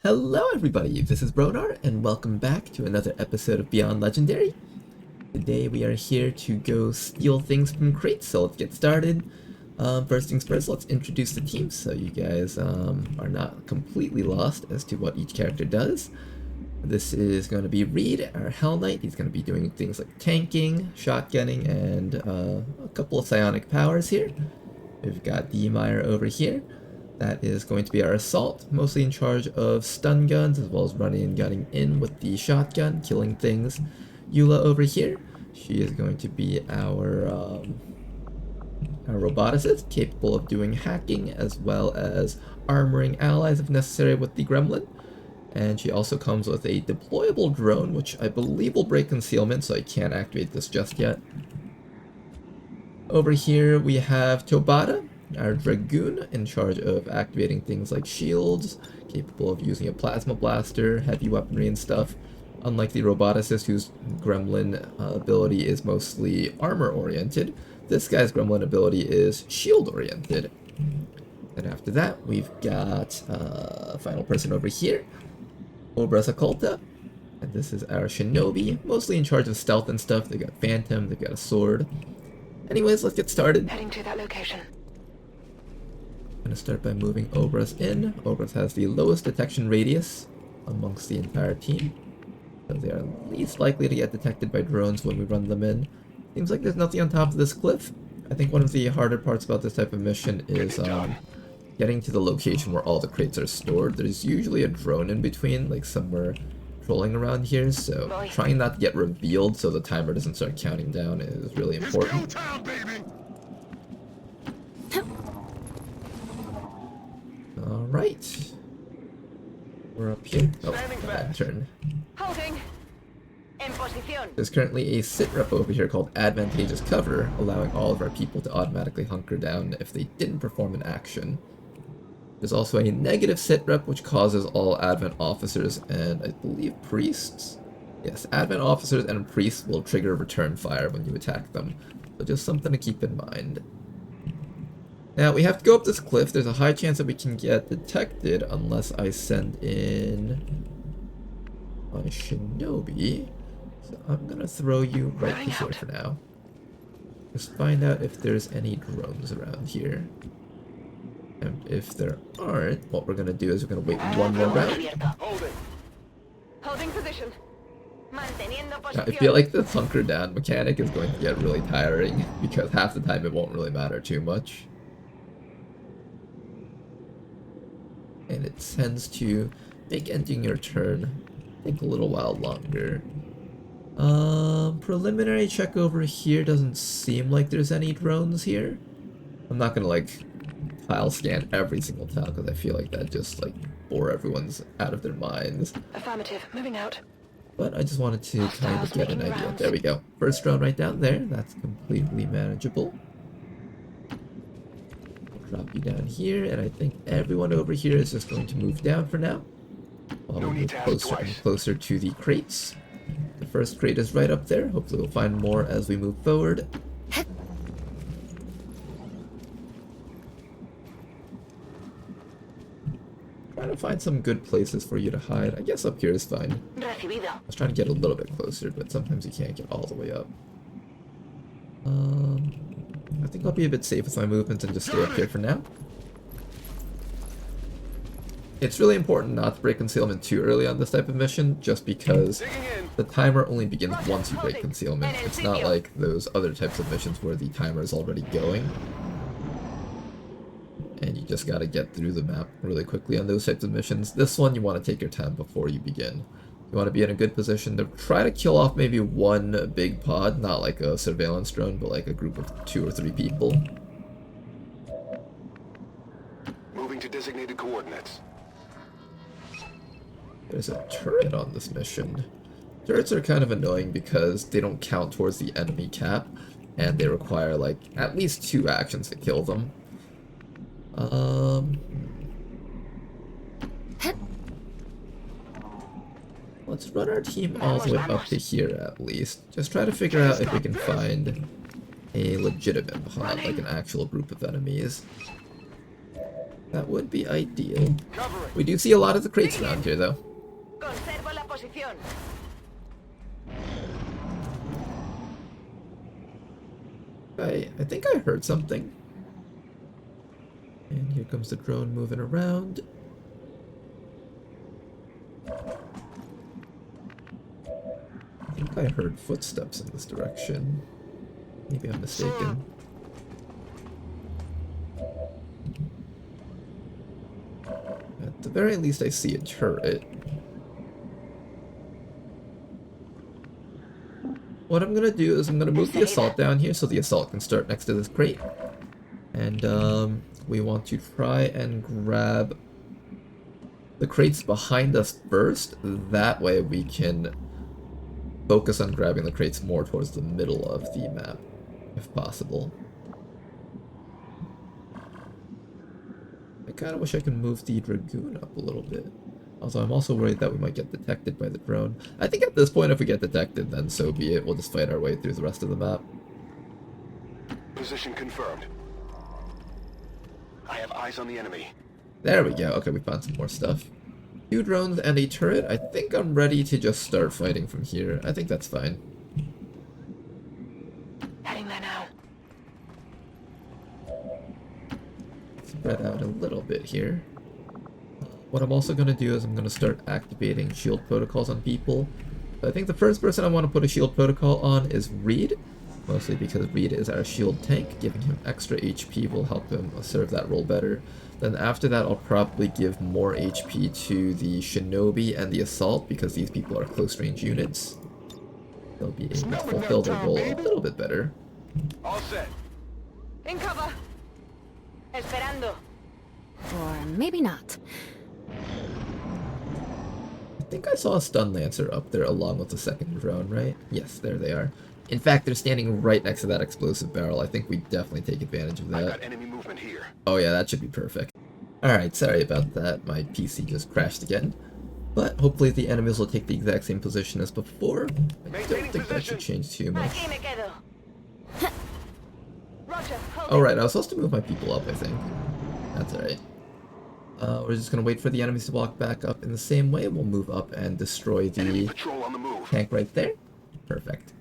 Hello everybody, this is Bronar, and welcome back to another episode of Beyond Legendary. Today we are here to go steal things from crates, so let's get started. First things first, let's introduce the team so you guys are not completely lost as to what each character does. This is going to be Reed, our Hell Knight. He's going to be doing things like tanking, shotgunning, and a couple of psionic powers here. We've got Demeyer over here. That is going to be our assault, mostly in charge of stun guns, as well as running and gunning in with the shotgun, killing things. Eula over here, she is going to be our roboticist, capable of doing hacking, as well as armoring allies if necessary with the gremlin. And she also comes with a deployable drone, which I believe will break concealment, so I can't activate this just yet. Over here we have Tobata, our Dragoon, in charge of activating things like shields, capable of using a plasma blaster, heavy weaponry and stuff. Unlike the roboticist, whose gremlin ability is mostly armor oriented, this guy's gremlin ability is shield oriented. And after that, we've got final person over here, Obra's Occulta, and this is our Shinobi, mostly in charge of stealth and stuff. They've got Phantom, they've got a sword. Anyways, let's get started. Heading to that location. I'm going to start by moving Obras in. Obras has the lowest detection radius amongst the entire team, so they are least likely to get detected by drones when we run them in. Seems like there's nothing on top of this cliff. I think one of the harder parts about this type of mission is getting to the location where all the crates are stored. There's usually a drone in between, like somewhere trolling around here, so trying not to get revealed so the timer doesn't start counting down is really important. Alright. We're up here. Oh, bad turn. Holding. En posición. There's currently a sit rep over here called Advantageous Cover, allowing all of our people to automatically hunker down if they didn't perform an action. There's also a negative sit rep, which causes all Advent officers and I believe priests? Yes, Advent officers and priests will trigger return fire when you attack them. So just something to keep in mind. Now, we have to go up this cliff. There's a high chance that we can get detected unless I send in my Shinobi. So I'm gonna throw you right here for now. Just find out if there's any drones around here. And if there aren't, what we're gonna do is we're gonna wait one more round. Holding position. Manteniendo Now, I posición. feel like the hunker down mechanic is going to get really tiring because half the time it won't really matter too much. And it tends to make ending your turn take a little while longer. Preliminary check over here, doesn't seem like there's any drones here. I'm not gonna like tile scan every single tile because I feel like that just like bore everyone's out of their minds. Affirmative. Moving out. But I just wanted to kind of get an idea. There we go. First drone right down there. That's completely manageable. Drop you down here, and I think everyone over here is just going to move down for now. While we move closer and closer to the crates. The first crate is right up there. Hopefully we'll find more as we move forward. Trying to find some good places for you to hide. I guess up here is fine. Recibido. I was trying to get a little bit closer, but sometimes you can't get all the way up. I think I'll be a bit safe with my movements and just stay up here for now. It's really important not to break concealment too early on this type of mission, just because the timer only begins once you break concealment. It's not like those other types of missions where the timer is already going. And you just gotta get through the map really quickly on those types of missions. This one, you want to take your time before you begin. You want to be in a good position to try to kill off maybe one big pod, not like a surveillance drone, but like a group of 2 or 3 people. Moving to designated coordinates. There's a turret on this mission. Turrets are kind of annoying because they don't count towards the enemy cap, and they require like at least 2 actions to kill them. Let's run our team all the way up to here at least. Just try to figure out if we can find a legitimate pod, like an actual group of enemies. That would be ideal. Cover it. We do see a lot of the crates around here, though. Conservo la posición. I think I heard something. And here comes the drone moving around. I think I heard footsteps in this direction. Maybe I'm mistaken. At the very least, I see a turret. What I'm gonna do is I'm gonna move the assault down here so the assault can start next to this crate. And we want to try and grab the crates behind us first. That way we can focus on grabbing the crates more towards the middle of the map, if possible. I kind of wish I could move the Dragoon up a little bit. Although I'm also worried that we might get detected by the drone. I think at this point, if we get detected, then so be it. We'll just fight our way through the rest of the map. Position confirmed. I have eyes on the enemy. There we go. Okay, we found some more stuff. 2 drones and a turret. I think I'm ready to just start fighting from here. I think that's fine. Heading there now. Spread out a little bit here. What I'm also going to do is I'm going to start activating shield protocols on people. So I think the first person I want to put a shield protocol on is Reed. Mostly because Reed is our shield tank. Giving him extra HP will help him serve that role better. Then after that, I'll probably give more HP to the Shinobi and the Assault because these people are close range units. They'll be able to fulfill their role a little bit better. All set. In cover. Esperando. Or maybe not. I think I saw a stun lancer up there along with the second drone, right? Yes, there they are. In fact, they're standing right next to that explosive barrel. I think we definitely take advantage of I that. got enemy movement here. Oh yeah, that should be perfect. Alright, sorry about that. My PC just crashed again. But hopefully the enemies will take the exact same position as before. I don't think that should change too much. Aquí me quedo. Roger. Hold Alright, I was supposed to move my people up, I think. That's alright. We're just gonna wait for the enemies to walk back up in the same way. We'll move up and destroy Enemy the patrol on the move. tank right there. Perfect.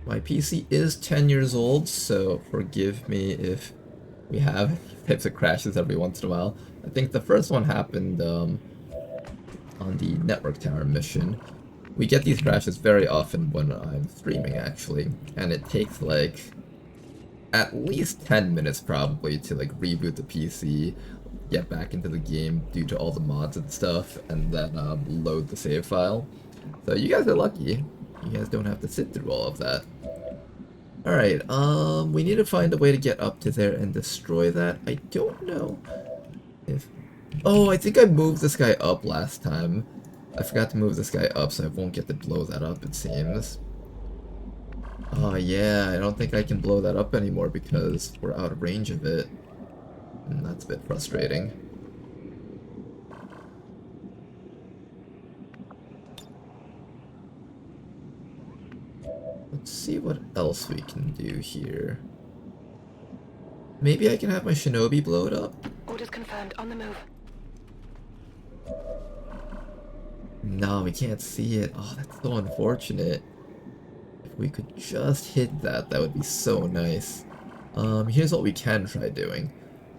My PC is 10 years old, so forgive me if we have types of crashes every once in a while. I think the first one happened on the network tower mission. We get these crashes very often when I'm streaming, actually, and it takes like at least 10 minutes probably to like reboot the PC, get back into the game due to all the mods and stuff, and then load the save file. So you guys are lucky. You guys don't have to sit through all of that. Alright, we need to find a way to get up to there and destroy that. I don't know if... Oh, I think I moved this guy up last time. I forgot to move this guy up, so I won't get to blow that up, it seems. Oh yeah, I don't think I can blow that up anymore because we're out of range of it. And that's a bit frustrating. Let's see what else we can do here. Maybe I can have my Shinobi blow it up? Orders confirmed. On the move. No, we can't see it. Oh, that's so unfortunate. If we could just hit that, that would be so nice. Here's what we can try doing.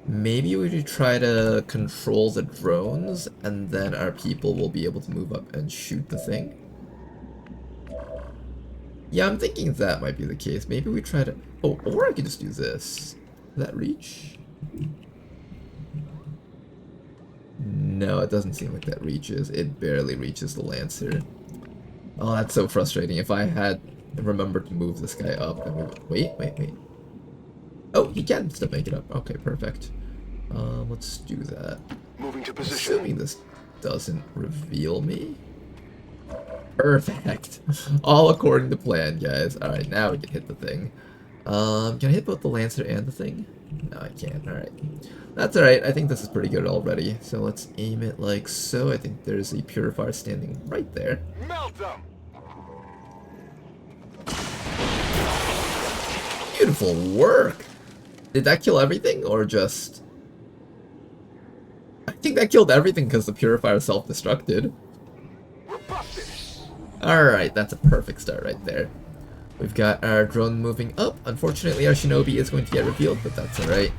Maybe we should try to control the drones, and then our people will be able to move up and shoot the thing. Yeah, I'm thinking that might be the case. Maybe we try to... Oh, or I could just do this. Does that reach? No, it doesn't seem like that reaches. It barely reaches the Lancer. Oh, that's so frustrating. If I had remembered to move this guy up and move... Wait. Oh, he can still make it up. Okay, perfect. Let's do that. Moving to position. Assuming this doesn't reveal me. Perfect. All according to plan, guys. Alright, now we can hit the thing. Can I hit both the Lancer and the thing? No, I can't. Alright. That's alright. I think this is pretty good already. So let's aim it like so. I think there's a purifier standing right there. Melt them. Beautiful work! Did that kill everything, or just... I think that killed everything because the purifier self-destructed. We're busted. Alright, that's a perfect start right there. We've got our drone moving up. Unfortunately, our shinobi is going to get revealed, but that's alright.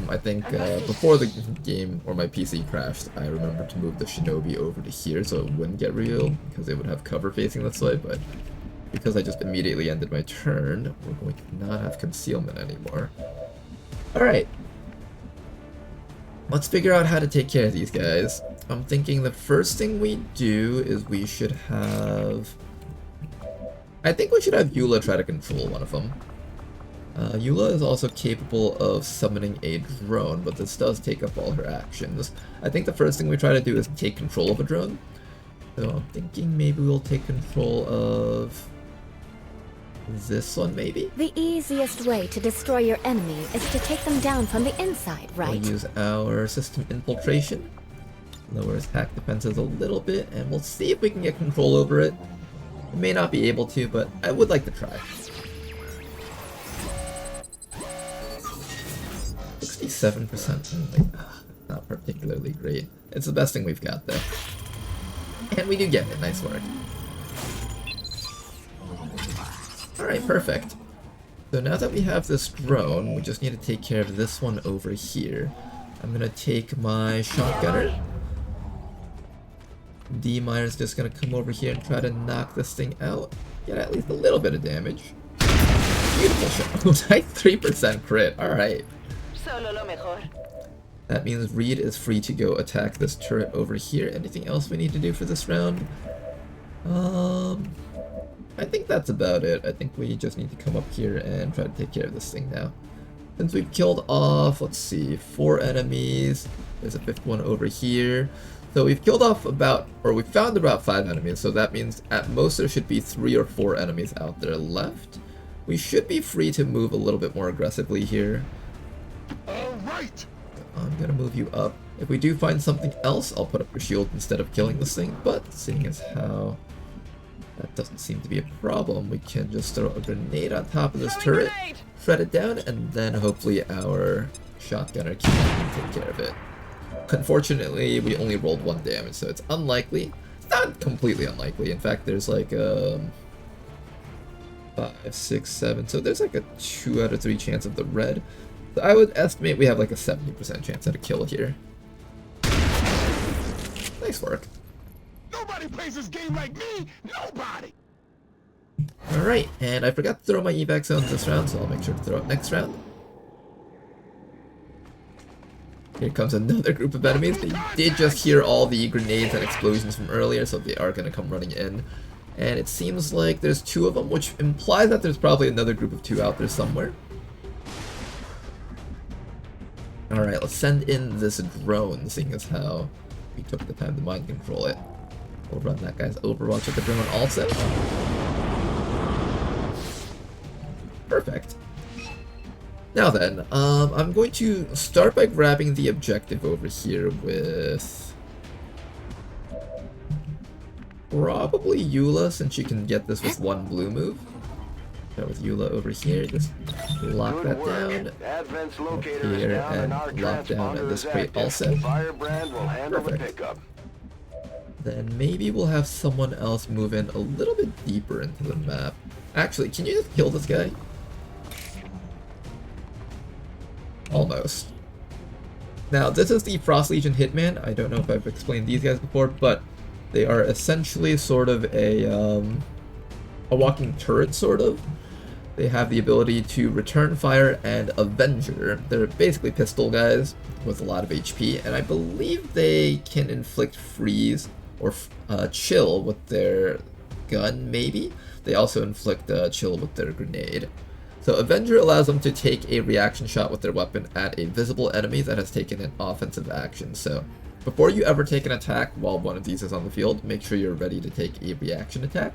I think before the game, or my PC crashed, I remembered to move the shinobi over to here so it wouldn't get revealed, because it would have cover facing this way, but because I just immediately ended my turn, we're going to not have concealment anymore. Alright. Let's figure out how to take care of these guys. I'm thinking the first thing we do is we should have... I think we should have Eula try to control one of them. Eula is also capable of summoning a drone, but this does take up all her actions. I think the first thing we try to do is take control of a drone. So I'm thinking maybe we'll take control of... this one, maybe? The easiest way to destroy your enemy is to take them down from the inside, right? We'll use our system infiltration. Lower attack defenses a little bit, and we'll see if we can get control over it. We may not be able to, but I would like to try. 67%. Not particularly great. It's the best thing we've got, though. And we do get it. Nice work. Alright, perfect. So now that we have this drone, we just need to take care of this one over here. I'm gonna take my shotgunner. D Meyer's just gonna come over here and try to knock this thing out. Get at least a little bit of damage. Beautiful shot. Like 3% crit. Alright. Solo lo mejor. That means Reed is free to go attack this turret over here. Anything else we need to do for this round? I think that's about it. I think we just need to come up here and try to take care of this thing now. Since we've killed off, let's see, 4 enemies. There's a 5th one over here. So we've killed off about, or we found about 5 enemies. So that means at most there should be 3 or 4 enemies out there left. We should be free to move a little bit more aggressively here. All right. I'm gonna move you up. If we do find something else, I'll put up your shield instead of killing this thing. But seeing as how that doesn't seem to be a problem, we can just throw a grenade on top of this turret, shred it down, and then hopefully our shotgunner can take care of it. Unfortunately, we only rolled 1 damage, so it's unlikely. It's not completely unlikely. In fact, there's like 5, 6, 7. So there's like a 2 out of 3 chance of the red. So I would estimate we have like a 70% chance at a kill here. Nice work. Nobody plays this game like me. Nobody. Alright, and I forgot to throw my evac zones this round, so I'll make sure to throw it next round. Here comes another group of enemies. They did just hear all the grenades and explosions from earlier, so they are going to come running in. And it seems like there's 2 of them, which implies that there's probably another group of 2 out there somewhere. Alright, let's send in this drone, seeing as how we took the time to mind control it. We'll run that guy's Overwatch with the drone also. Perfect. Now then, I'm going to start by grabbing the objective over here with probably Eula, since she can get this with 1 blue move. Start with Eula over here, just lock that down. Advent's Up locator is here down and and our lock down at transponder this is crate active. also. Firebrand will handle the Perfect. pickup. Then maybe we'll have someone else move in a little bit deeper into the map. Actually, can you just kill this guy? Almost. Now, this is the Frost Legion Hitman. I don't know if I've explained these guys before, but they are essentially sort of a walking turret, sort of. They have the ability to return fire and Avenger. They're basically pistol guys with a lot of HP, and I believe they can inflict freeze or chill with their gun, maybe. They also inflict chill with their grenade. So Avenger allows them to take a reaction shot with their weapon at a visible enemy that has taken an offensive action. So before you ever take an attack while one of these is on the field, make sure you're ready to take a reaction attack.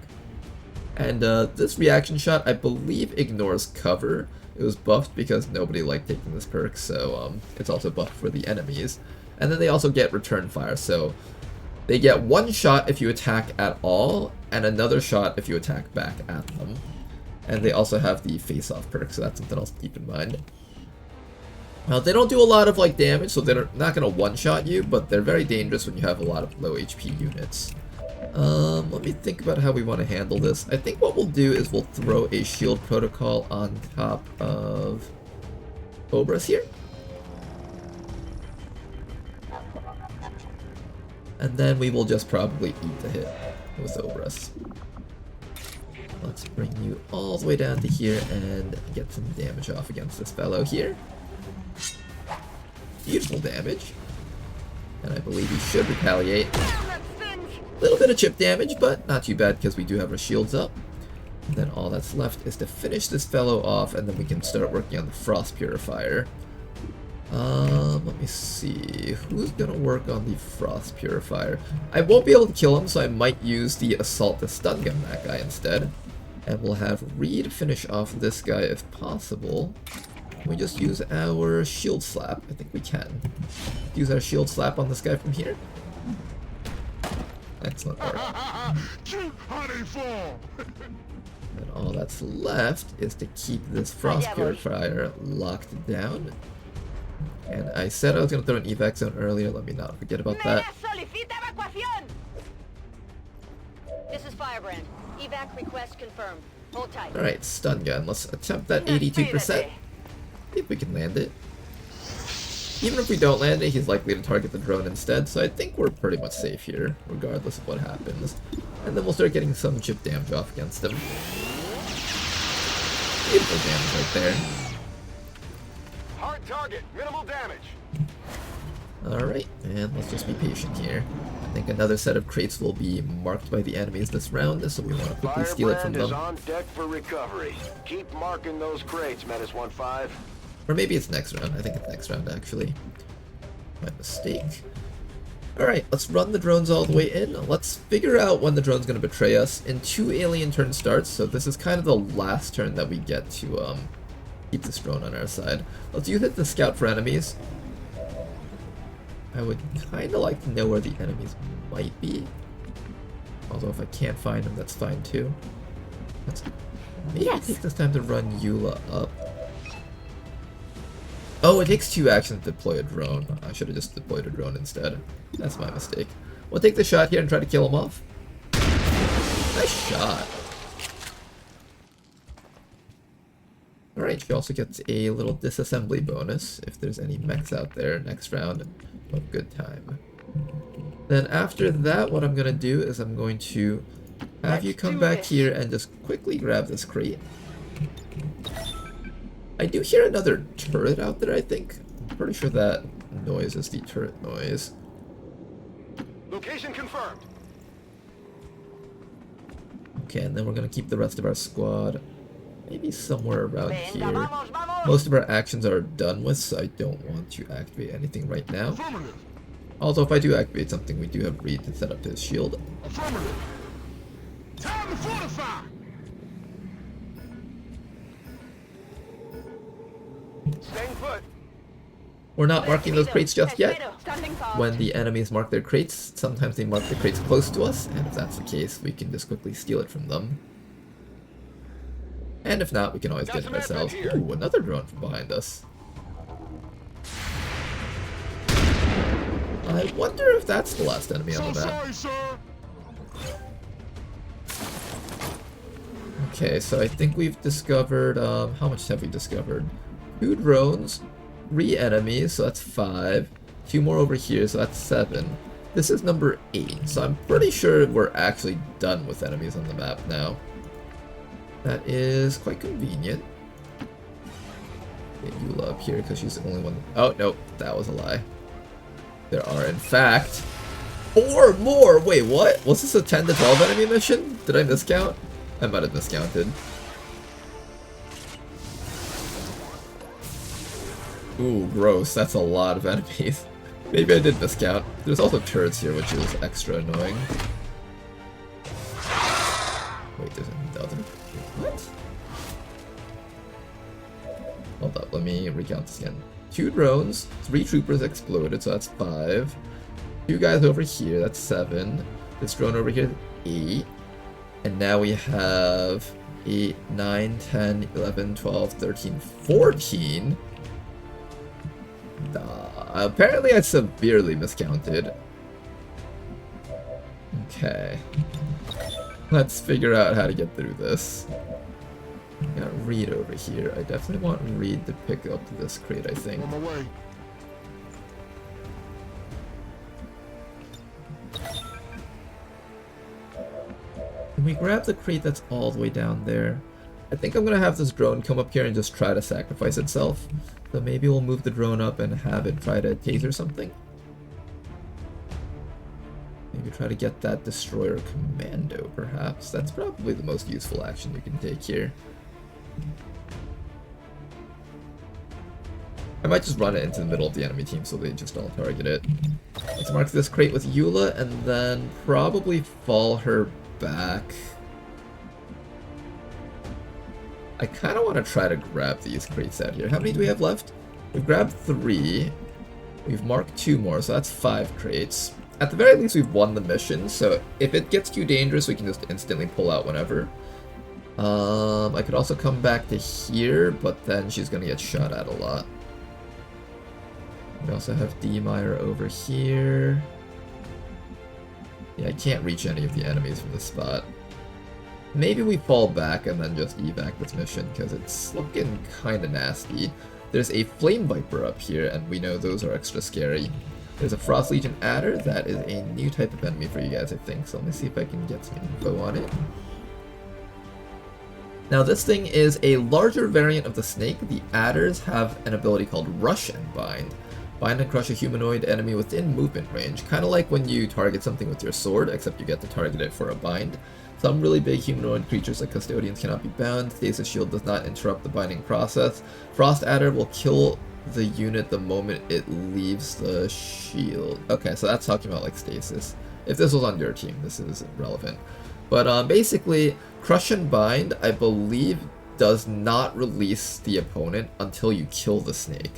And this reaction shot, I believe, ignores cover. It was buffed because nobody liked taking this perk, so it's also buffed for the enemies. And then they also get return fire, so they get 1 shot if you attack at all, and another shot if you attack back at them. And they also have the face-off perk, so that's something else to keep in mind. Now, they don't do a lot of like damage, so they're not going to one-shot you, but they're very dangerous when you have a lot of low HP units. Let me think about how we want to handle this. I think what we'll do is we'll throw a shield protocol on top of Cobras here. And then we will just probably eat the hit with Obras. Let's bring you all the way down to here and get some damage off against this fellow here. Beautiful damage. And I believe he should retaliate. A little bit of chip damage, but not too bad because we do have our shields up. And then all that's left is to finish this fellow off, and then we can start working on the Frost Purifier. Let me see. Who's gonna work on the Frost Purifier? I won't be able to kill him, so I might use the Assault to stun gun that guy instead. And we'll have Reed finish off this guy if possible. Can we just use our Shield Slap? I think we can. Use our Shield Slap on this guy from here. Excellent work. How they fall? And all that's left is to keep this Frost Purifier locked down. And I said I was going to throw an evac zone earlier. Let me not forget about that. This is Firebrand. Evac request confirmed. Hold tight. Alright, stun gun. Let's attempt that 82%. See if we can land it. Even if we don't land it, he's likely to target the drone instead, so I think we're pretty much safe here, regardless of what happens. And then we'll start getting some chip damage off against him. Beautiful damage right there. Hard target, minimal damage. Alright, and let's just be patient here. I think another set of crates will be marked by the enemies this round, so we want to quickly steal it from them. Firebrand is on deck for recovery. Keep marking those crates, Menace 1-5. Or maybe it's next round. I think it's next round, actually. My mistake. Alright, let's run the drones all the way in. Let's figure out when the drone's going to betray us. In 2 alien turn starts, so this is kind of the last turn that we get to keep this drone on our side. Let's use it to scout for enemies. I would kind of like to know where the enemies might be. Although if I can't find them, that's fine too. Let's maybe take this time to run Eula up. Oh, it takes 2 actions to deploy a drone. I should have just deployed a drone instead. That's my mistake. We'll take the shot here and try to kill him off. Nice shot. Alright, she also gets a little disassembly bonus if there's any mechs out there next round. A good time. Then after that, what I'm going to do is I'm going to have you come back here and just quickly grab this crate. I do hear another turret out there, I think. I'm pretty sure that noise is the turret noise. Location confirmed. Okay, and then we're going to keep the rest of our squad maybe somewhere around here. Most of our actions are done with, so I don't want to activate anything right now. Affirmative. Also, if I do activate something, we do have Reed to set up his shield. Affirmative. Time to fortify. Staying put. We're not marking those crates just yet. When the enemies mark their crates, sometimes they mark the crates close to us, and if that's the case, we can just quickly steal it from them. And if not, we can always get it ourselves. Ooh, another drone from behind us. I wonder if that's the last enemy on the map. Sorry, sir. Okay, so I think we've discovered, how much have we discovered? 2 drones, 3 enemies, so that's 5. 2 more over here, so that's 7. This is number 8, so I'm pretty sure we're actually done with enemies on the map now. That is quite convenient. Get Eula up here because she's the only one. Oh, no, that was a lie. There are, in fact, 4 more! Wait, what? Was this a 10 to 12 enemy mission? Did I miscount? I might have miscounted. Ooh, gross. That's a lot of enemies. Maybe I did miscount. There's also turrets here, which is extra annoying. Wait, there's another. What? Hold up, let me recount this again. 2 drones, 3 troopers exploded, so that's 5. 2 guys over here, that's 7. This drone over here, 8. And now we have 8, 9, 10, 11, 12, 13, 14. Apparently I severely miscounted. Okay. Let's figure out how to get through this. Got Reed over here. I definitely want Reed to pick up this crate, I think. On my way. Can we grab the crate that's all the way down there? I think I'm gonna have this drone come up here and just try to sacrifice itself. So maybe we'll move the drone up and have it try to taser something. Maybe try to get that destroyer commando, perhaps. That's probably the most useful action you can take here. I might just run it into the middle of the enemy team so they just all target it. Let's mark this crate with Eula and then probably fall her back. I kind of want to try to grab these crates out here. How many do we have left? We've grabbed 3. We've marked 2 more, so that's 5 crates. At the very least, we've won the mission, so if it gets too dangerous, we can just instantly pull out whenever. I could also come back to here, but then she's going to get shot at a lot. We also have D-Meyer over here. Yeah, I can't reach any of the enemies from this spot. Maybe we fall back and then just evac this mission, because it's looking kind of nasty. There's a Flame Viper up here, and we know those are extra scary. There's a Frost Legion Adder. That is a new type of enemy for you guys, I think. So let me see if I can get some info on it. Now this thing is a larger variant of the snake. The adders have an ability called Rush and Bind. Bind and crush a humanoid enemy within movement range. Kind of like when you target something with your sword, except you get to target it for a bind. Some really big humanoid creatures like custodians cannot be bound. Stasis shield does not interrupt the binding process. Frost Adder will kill the unit the moment it leaves the shield. Okay, so that's talking about like stasis. If this was on your team, this is relevant. But basically, Crush and Bind, I believe, does not release the opponent until you kill the snake.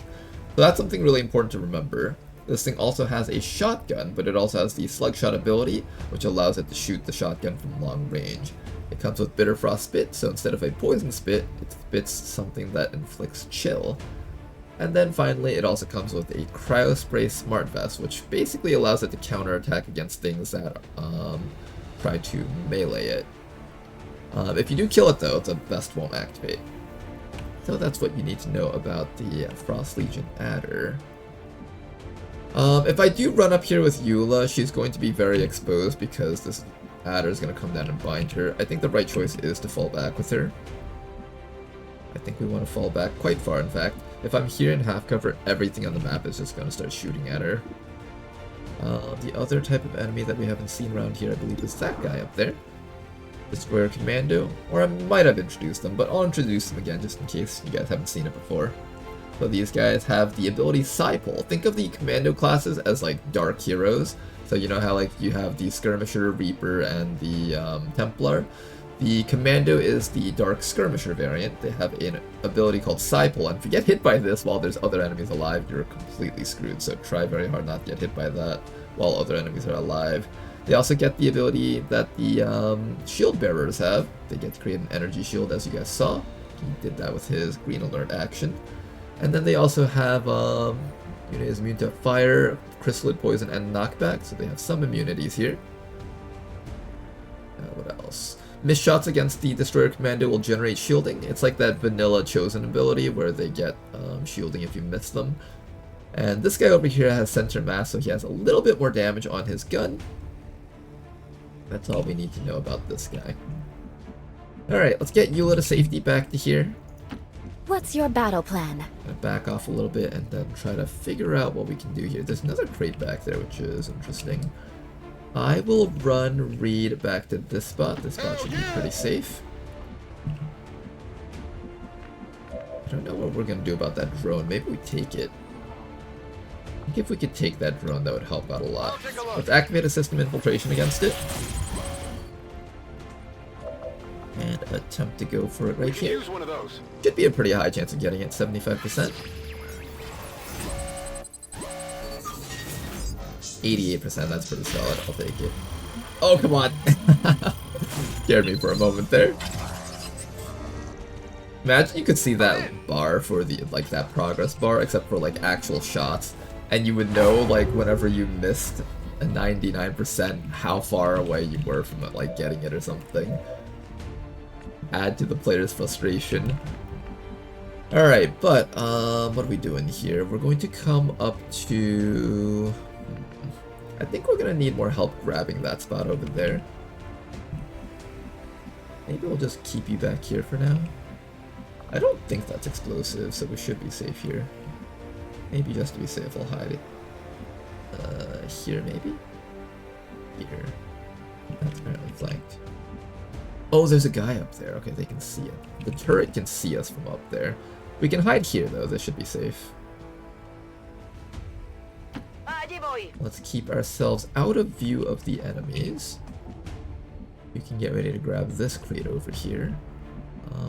So that's something really important to remember. This thing also has a shotgun, but it also has the Slugshot ability, which allows it to shoot the shotgun from long range. It comes with Bitter Frost Spit, so instead of a Poison Spit, it spits something that inflicts chill. And then finally, it also comes with a Cryospray Smart Vest, which basically allows it to counterattack against things that try to melee it. If you do kill it though, the vest won't activate. So that's what you need to know about the Frost Legion Adder. If I do run up here with Eula, she's going to be very exposed because this Adder is going to come down and bind her. I think the right choice is to fall back with her. I think we want to fall back quite far, in fact. If I'm here in half cover, everything on the map is just going to start shooting at her. The other type of enemy that we haven't seen around here, I believe, is that guy up there. Destroyer Commando, or I might have introduced them, but I'll introduce them again just in case you guys haven't seen it before. So these guys have the ability Psypole. Think of the Commando classes as like dark heroes. So you know how like you have the Skirmisher, Reaper, and the Templar? The Commando is the Dark Skirmisher variant. They have an ability called Psypole, and if you get hit by this while there's other enemies alive, you're completely screwed, so try very hard not to get hit by that while other enemies are alive. They also get the ability that the shield bearers have. They get to create an energy shield, as you guys saw. He did that with his green alert action. And then they also have unit is immune to fire, chrysalid poison, and knockback, so they have some immunities here. What else? Missed shots against the Destroyer Commando will generate shielding. It's like that vanilla Chosen ability where they get shielding if you miss them. And this guy over here has center mass, so he has a little bit more damage on his gun. That's all we need to know about this guy. Alright, let's get Eula to safety back to here. What's your battle plan? Gonna back off a little bit and then try to figure out what we can do here. There's another crate back there, which is interesting. I will run Reed back to this spot. This spot should be pretty safe. I don't know what we're gonna do about that drone. Maybe we take it. I think if we could take that drone, that would help out a lot. Let's activate a system infiltration against it. And attempt to go for it right here. Use one of those. Should be a pretty high chance of getting it, 75%. 88%, that's pretty solid, I'll take it. Oh, come on! Scared me for a moment there. Imagine you could see that bar for the, like, that progress bar, except for, like, actual shots. And you would know, like, whenever you missed a 99%, how far away you were from it, like, getting it or something. Add to the player's frustration. Alright, but, what are we doing here? We're going to come up to... I think we're gonna need more help grabbing that spot over there. Maybe we'll just keep you back here for now. I don't think that's explosive, so we should be safe here. Maybe just to be safe, I'll hide it. Here maybe? Here. That's apparently flanked. Oh, there's a guy up there. Okay, they can see it. The turret can see us from up there. We can hide here, though. This should be safe. Let's keep ourselves out of view of the enemies. We can get ready to grab this crate over here.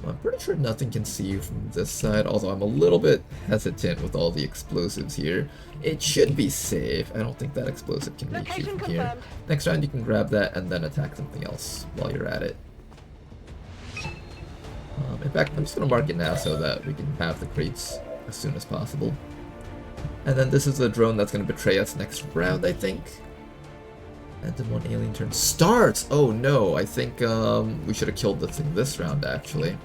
I'm pretty sure nothing can see you from this side, although I'm a little bit hesitant with all the explosives here. It should be safe. I don't think that explosive can reach you from here. Next round you can grab that and then attack something else while you're at it. In fact, I'm just going to mark it now so that we can have the crates as soon as possible. And then this is the drone that's going to betray us next round, I think. And then one alien turn starts! Oh no, I think we should have killed the thing this round, actually.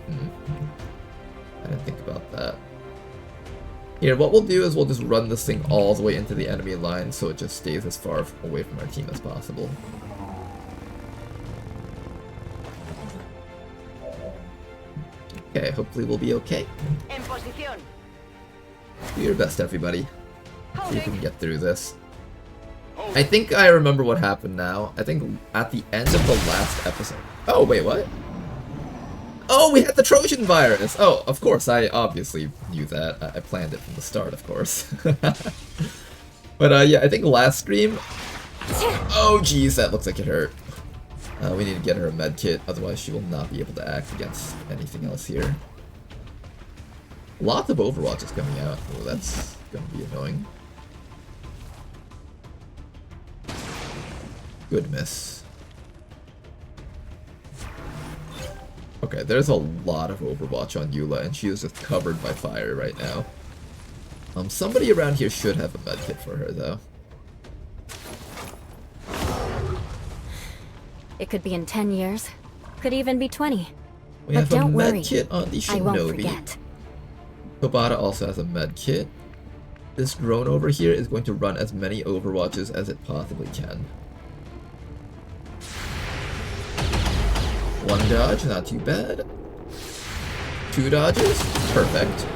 I didn't think about that. Here, what we'll do is we'll just run this thing all the way into the enemy line so it just stays as far away from our team as possible. Okay, hopefully we'll be okay. Do your best, everybody. See if we can get through this. I think I remember what happened now. I think at the end of the last episode... Oh, wait, what? Oh, we had the Trojan virus! Oh, of course, I obviously knew that. I planned it from the start, of course. But, yeah, I think last stream... Oh, geez, that looks like it hurt. We need to get her a med kit, otherwise she will not be able to act against anything else here. Lots of Overwatch is coming out. Oh, that's gonna be annoying. Good miss. Okay, there's a lot of Overwatch on Eula, and she is just covered by fire right now. Somebody around here should have a medkit for her, though. It could be in 10 years. Could even be 20. We but have don't a worry. medkit on the Shinobi. I won't forget. Kobata also has a medkit. This drone over here is going to run as many Overwatches as it possibly can. One dodge, not too bad. Two dodges, perfect.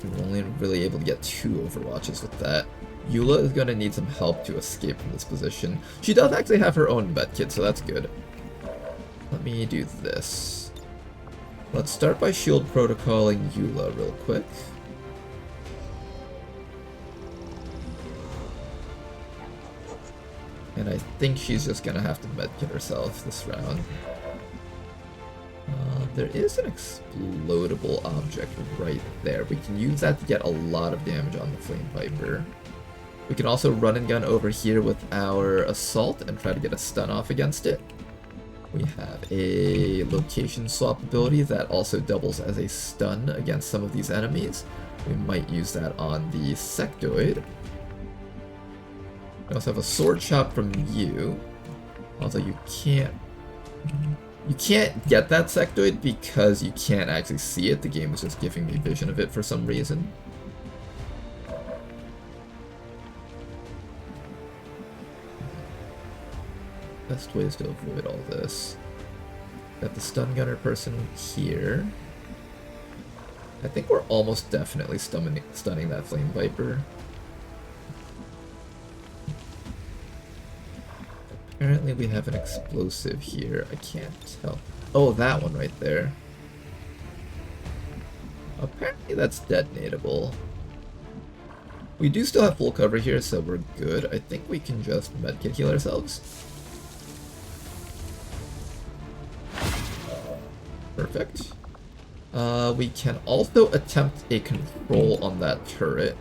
We're only really able to get 2 Overwatches with that. Eula is going to need some help to escape from this position. She does actually have her own medkit, so that's good. Let me do this. Let's start by shield protocoling Eula real quick. And I think she's just going to have to medkit herself this round. There is an explodable object right there. We can use that to get a lot of damage on the Flame Viper. We can also run and gun over here with our Assault and try to get a stun off against it. We have a location swap ability that also doubles as a stun against some of these enemies. We might use that on the Sectoid. We also have a sword chop from you, although you can't get that sectoid because you can't actually see it. The game is just giving me vision of it for some reason. Best way is to avoid all this. Got the stun gunner person here. I think we're almost definitely stunning that Flame Viper. Apparently we have an explosive here. I can't tell. Oh, that one right there. Apparently that's detonatable. We do still have full cover here, so we're good. I think we can just medkit heal ourselves. Perfect. We can also attempt a control on that turret,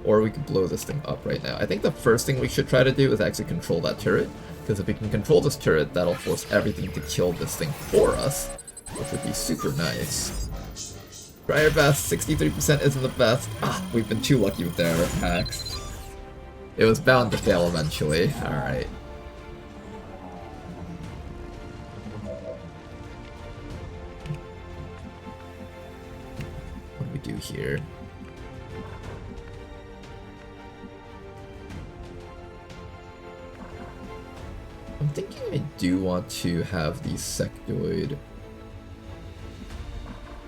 or we could blow this thing up right now. I think the first thing we should try to do is actually control that turret, because if we can control this turret, that'll force everything to kill this thing for us. which would be super nice. Try your best, 63% isn't the best. Ah, we've been too lucky with our packs. It was bound to fail eventually. Alright. What do we do here? I'm thinking I do want to have the sectoid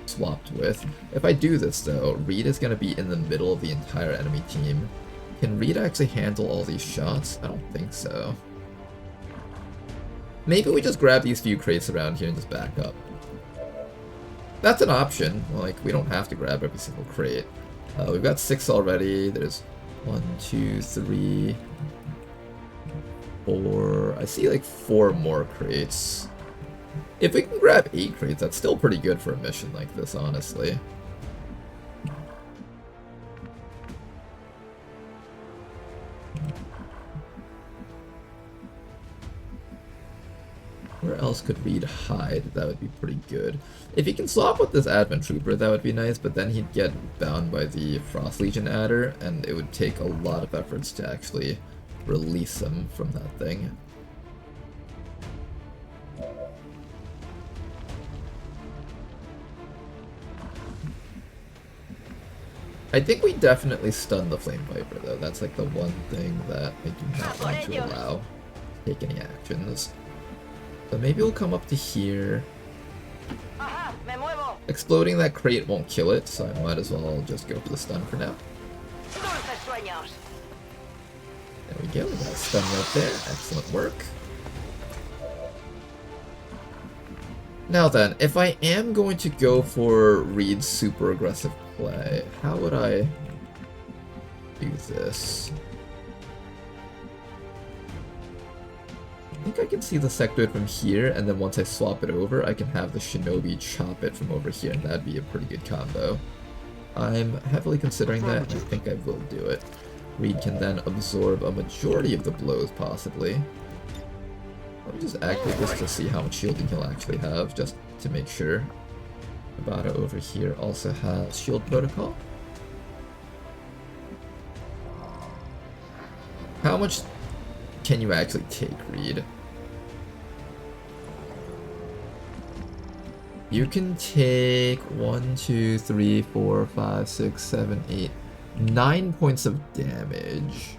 swapped with. If I do this though, Reed is going to be in the middle of the entire enemy team. Can Reed actually handle all these shots? I don't think so. Maybe we just grab these few crates around here and just back up. That's an option. Like, we don't have to grab every single crate. We've got 6 already. There's 1, 2, 3, 4. I see like 4 more crates. If we can grab 8 crates, that's still pretty good for a mission like this, honestly. Where else could Reed hide? That would be pretty good. If he can swap with this Advent Trooper, that would be nice, but then he'd get bound by the Frost Legion adder, and it would take a lot of efforts to actually release him from that thing. I think we definitely stun the Flame Viper though. That's like the one thing that I do not want to allow to take any actions. So maybe we'll come up to here. Exploding that crate won't kill it, so I might as well just go for the stun for now. There we go, we got a stun right there. Excellent work. Now then, if I am going to go for Reed's super aggressive play, how would I do this? I think I can see the sectoid from here, and then once I swap it over, I can have the Shinobi chop it from over here, and that'd be a pretty good combo. I'm heavily considering that, and I think I will do it. Reed can then absorb a majority of the blows, possibly. Let me just activate this to see how much shielding he'll actually have, just to make sure. Abata over here also has shield protocol. How much can you actually take, Reed? You can take 1, 2, 3, 4, 5, 6, 7, 8, 9 points of damage.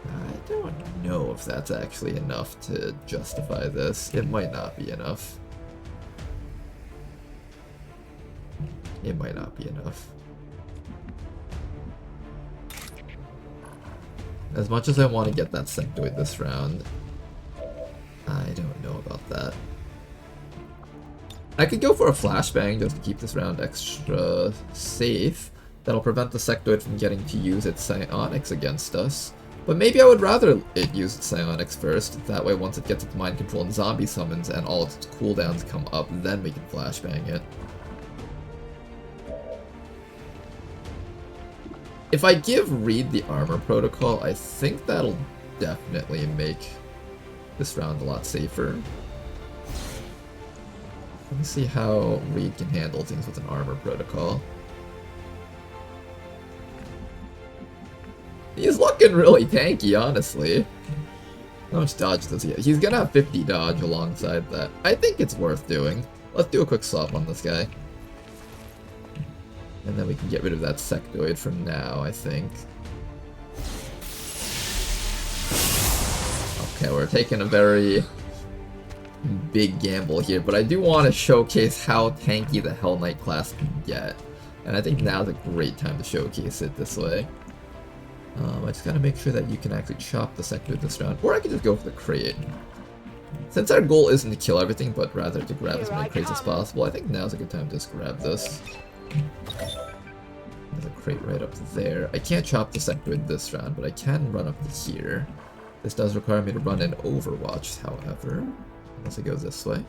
I don't know if that's actually enough to justify this. It might not be enough. It might not be enough. As much as I want to get that sectoid this round, I don't know about that. I could go for a flashbang just to keep this round extra safe. That'll prevent the sectoid from getting to use its psionics against us. But maybe I would rather it use its psionics first. That way once it gets its mind control and zombie summons and all its cooldowns come up, then we can flashbang it. If I give Reed the armor protocol, I think that'll definitely make this round a lot safer. Let me see how Reed can handle things with an armor protocol. He's looking really tanky, honestly. How much dodge does he have? He's gonna have 50 dodge alongside that. I think it's worth doing. Let's do a quick swap on this guy. And then we can get rid of that sectoid from now, I think. Okay, we're taking a very big gamble here, but I do want to showcase how tanky the Hell Knight class can get. And I think now's a great time to showcase it this way. I just gotta make sure that you can actually chop the sectoid this round, or I can just go for the crate. Since our goal isn't to kill everything, but rather to grab as many crates as possible, I think now's a good time to just grab this. There's a crate right up there. I can't chop the sectoid this round, but I can run up to here. This does require me to run in Overwatch, however, unless I go this way.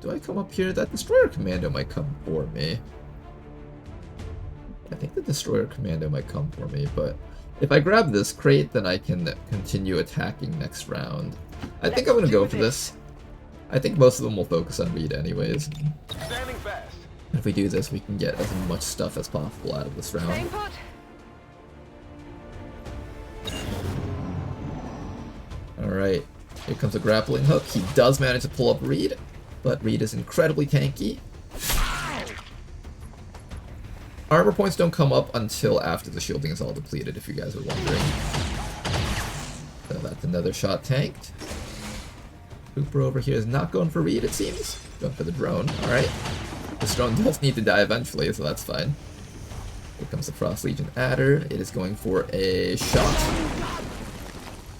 Do I come up here? That Destroyer Commando might come for me. I think the Destroyer Commando might come for me, but if I grab this crate, then I can continue attacking next round. I think I'm gonna go for this. I think most of them will focus on Reed anyways. Standing fast. If we do this, we can get as much stuff as possible out of this round. Staying put. Alright, here comes a grappling hook. He does manage to pull up Reed, but Reed is incredibly tanky. Armor points don't come up until after the shielding is all depleted, if you guys are wondering. So that's another shot tanked. Cooper over here is not going for Reed, it seems. Going for the drone, alright. This drone does need to die eventually, so that's fine. Here comes the Frost Legion Adder. It is going for a shot.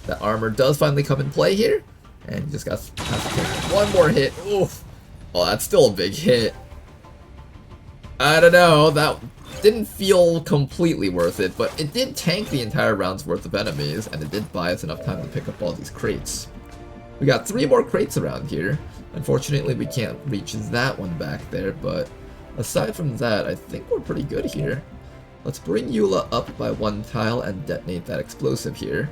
That armor does finally come in play here. And you just has to take one more hit. Oof. Oh, that's still a big hit. I don't know, that didn't feel completely worth it, but it did tank the entire round's worth of enemies, and it did buy us enough time to pick up all these crates. We got 3 more crates around here. Unfortunately, we can't reach that one back there, but aside from that, I think we're pretty good here. Let's bring Eula up by 1 tile and detonate that explosive here.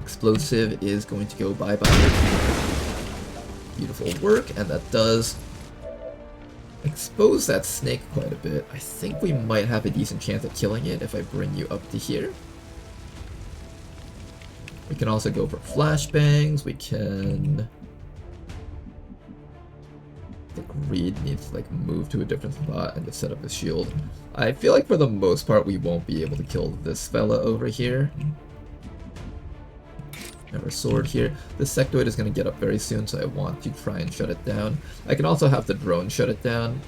Explosive is going to go bye-bye. Beautiful work, and that does expose that snake quite a bit. I think we might have a decent chance of killing it if I bring you up to here. We can also go for flashbangs. We can... I think Reed needs to like move to a different spot and just set up his shield. I feel like for the most part we won't be able to kill this fella over here. Have our sword here. This sectoid is going to get up very soon, so I want to try and shut it down. I can also have the drone shut it down.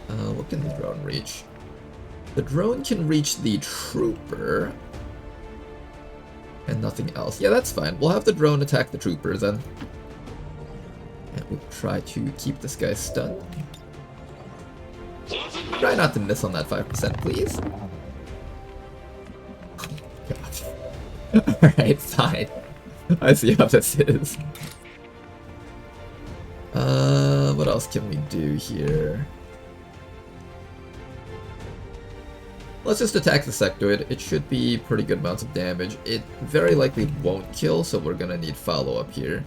What can the drone reach? The drone can reach the trooper. And nothing else. Yeah, that's fine. We'll have the drone attack the trooper then. And we'll try to keep this guy stunned. Try not to miss on that 5%, please. God. Alright, fine. I see how this is. What else can we do here? Let's just attack the sectoid. It should be pretty good amounts of damage. It very likely won't kill, so we're gonna need follow-up here.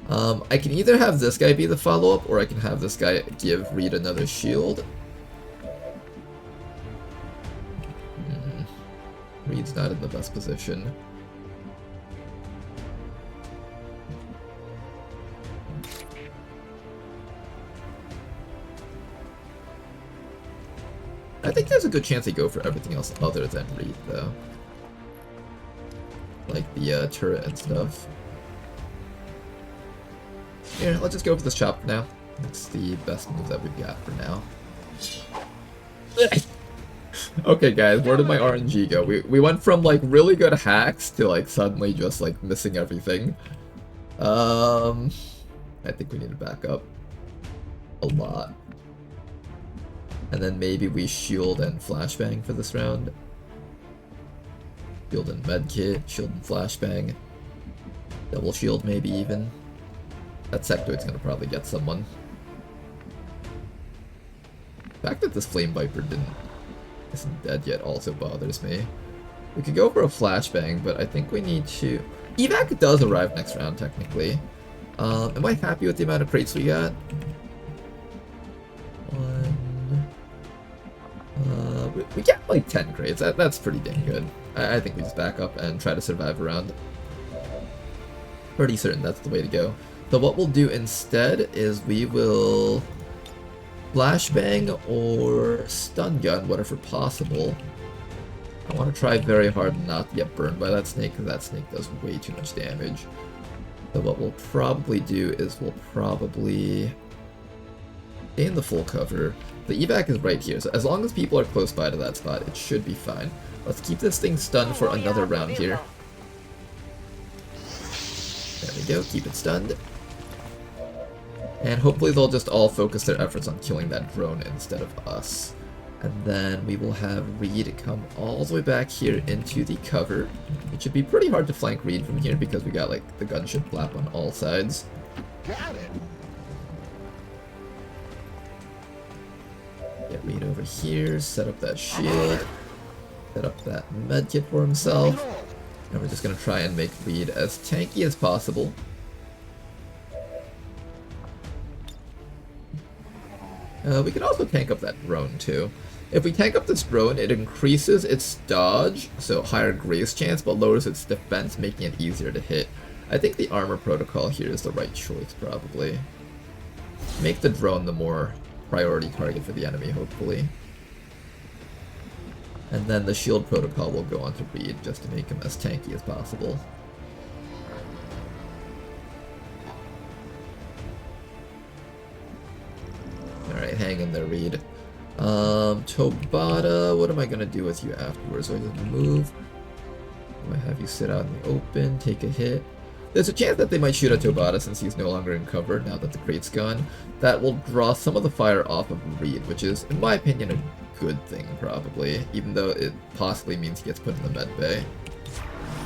I can either have this guy be the follow-up, or I can have this guy give Reed another shield. Reed's not in the best position. I think there's a good chance they go for everything else other than Reed, though. Like the turret and stuff. Here, let's just go for this chop now. That's the best move that we've got for now. Okay, guys, where did my RNG go? We went from like really good hacks to like suddenly just like missing everything. I think we need to back up a lot. And then maybe we shield and flashbang for this round. Shield and medkit, shield and flashbang. Double shield maybe even. That sectoid's gonna probably get someone. The fact that this Flame Viper isn't dead yet also bothers me. We could go for a flashbang, but I think we need to... Evac does arrive next round, technically. Am I happy with the amount of crates we got? We get like 10 crates. That's pretty dang good. I think we just back up and try to survive around. Pretty certain that's the way to go. So what we'll do instead is we will flashbang or stun gun, whatever possible. I want to try very hard not to get burned by that snake, because that snake does way too much damage. So what we'll probably do is we'll probably stay in the full cover. The evac is right here, so as long as people are close by to that spot, it should be fine. Let's keep this thing stunned for another round here. There we go, keep it stunned. And hopefully they'll just all focus their efforts on killing that drone instead of us. And then we will have Reed come all the way back here into the cover. It should be pretty hard to flank Reed from here because we got like the gunship flap on all sides. Got it. over here, set up that shield, set up that medkit for himself, and we're just gonna try and make Reed as tanky as possible. We can also tank up that drone too. If we tank up this drone, it increases its dodge, so higher grace chance, but lowers its defense, making it easier to hit. I think the armor protocol here is the right choice, probably. Make the drone the more priority target for the enemy, hopefully. And then the shield protocol will go on to Reed, just to make him as tanky as possible. Alright, hang in there, Reed. Tobata, what am I gonna do with you afterwards? Do I just move? Do I have you sit out in the open, take a hit? There's a chance that they might shoot at Tobata since he's no longer in cover now that the crate's gone. That will draw some of the fire off of Reed, which is, in my opinion, a good thing, probably. Even though it possibly means he gets put in the med bay.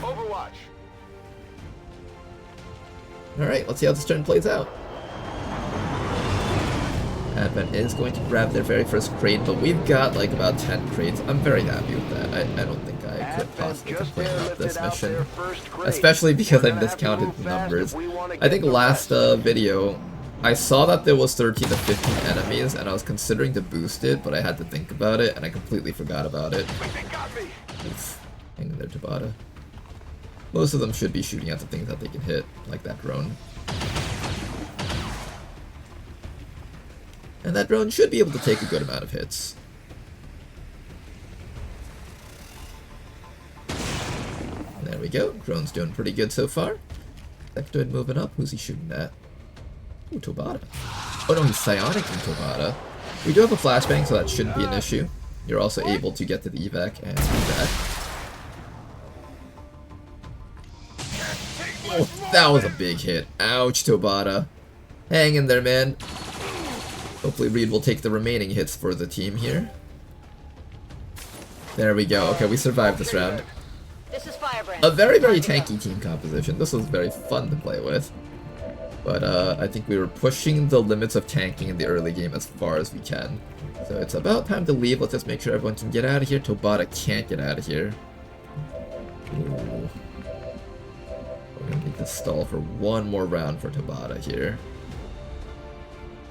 Overwatch. Alright, let's see how this turn plays out. Advent is going to grab their very first crate, but we've got like about 10 crates. I'm very happy with that. I don't think I could possibly complain about this mission. Especially because I miscounted the numbers. I think last video, I saw that there was 13 to 15 enemies, and I was considering to boost it, but I had to think about it, and I completely forgot about it. Oof. Hang in there, Tabata. Most of them should be shooting at the things that they can hit, like that drone. And that drone should be able to take a good amount of hits. There we go. Drone's doing pretty good so far. Sectoid moving up. Who's he shooting at? Ooh, Tobata. Oh no, he's psionicking Tobata. We do have a flashbang, so that shouldn't be an issue. You're also able to get to the evac and evac. Oh, that was a big hit. Ouch, Tobata. Hang in there, man. Hopefully Reed will take the remaining hits for the team here. There we go. Okay, we survived this round. This is Firebrand. A very, very tanky team composition. This was very fun to play with. But I think we were pushing the limits of tanking in the early game as far as we can. So it's about time to leave. Let's just make sure everyone can get out of here. Tobata can't get out of here. Ooh. We're gonna need to stall for one more round for Tobata here.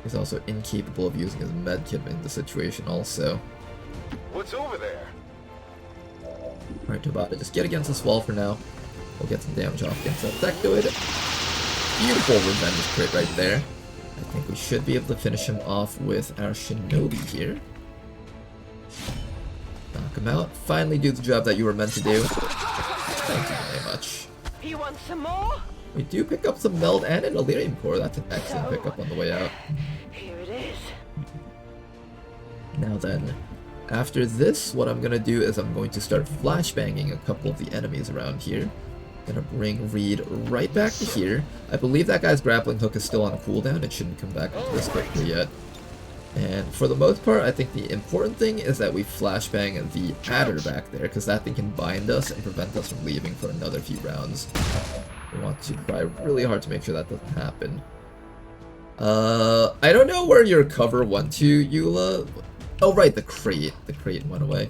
He's also incapable of using his medkit in the situation also. What's over there? Alright, Tobata, just get against this wall for now. We'll get some damage off against that sectoid. Beautiful revenge crit right there. I think we should be able to finish him off with our shinobi here. Knock him out. Finally do the job that you were meant to do. Thank you very much. You want some more? We do pick up some meld and an Illyrium core. That's an excellent pickup on the way out. Here it is. Now then, after this, what I'm gonna do is I'm going to start flashbanging a couple of the enemies around here. Gonna bring Reed right back to here. I believe that guy's grappling hook is still on cooldown. It shouldn't come back this quickly yet. And for the most part, I think the important thing is that we flashbang the adder back there, because that thing can bind us and prevent us from leaving for another few rounds. We want to try really hard to make sure that doesn't happen. I don't know where your cover went to, Eula. Oh right, the crate. The crate went away.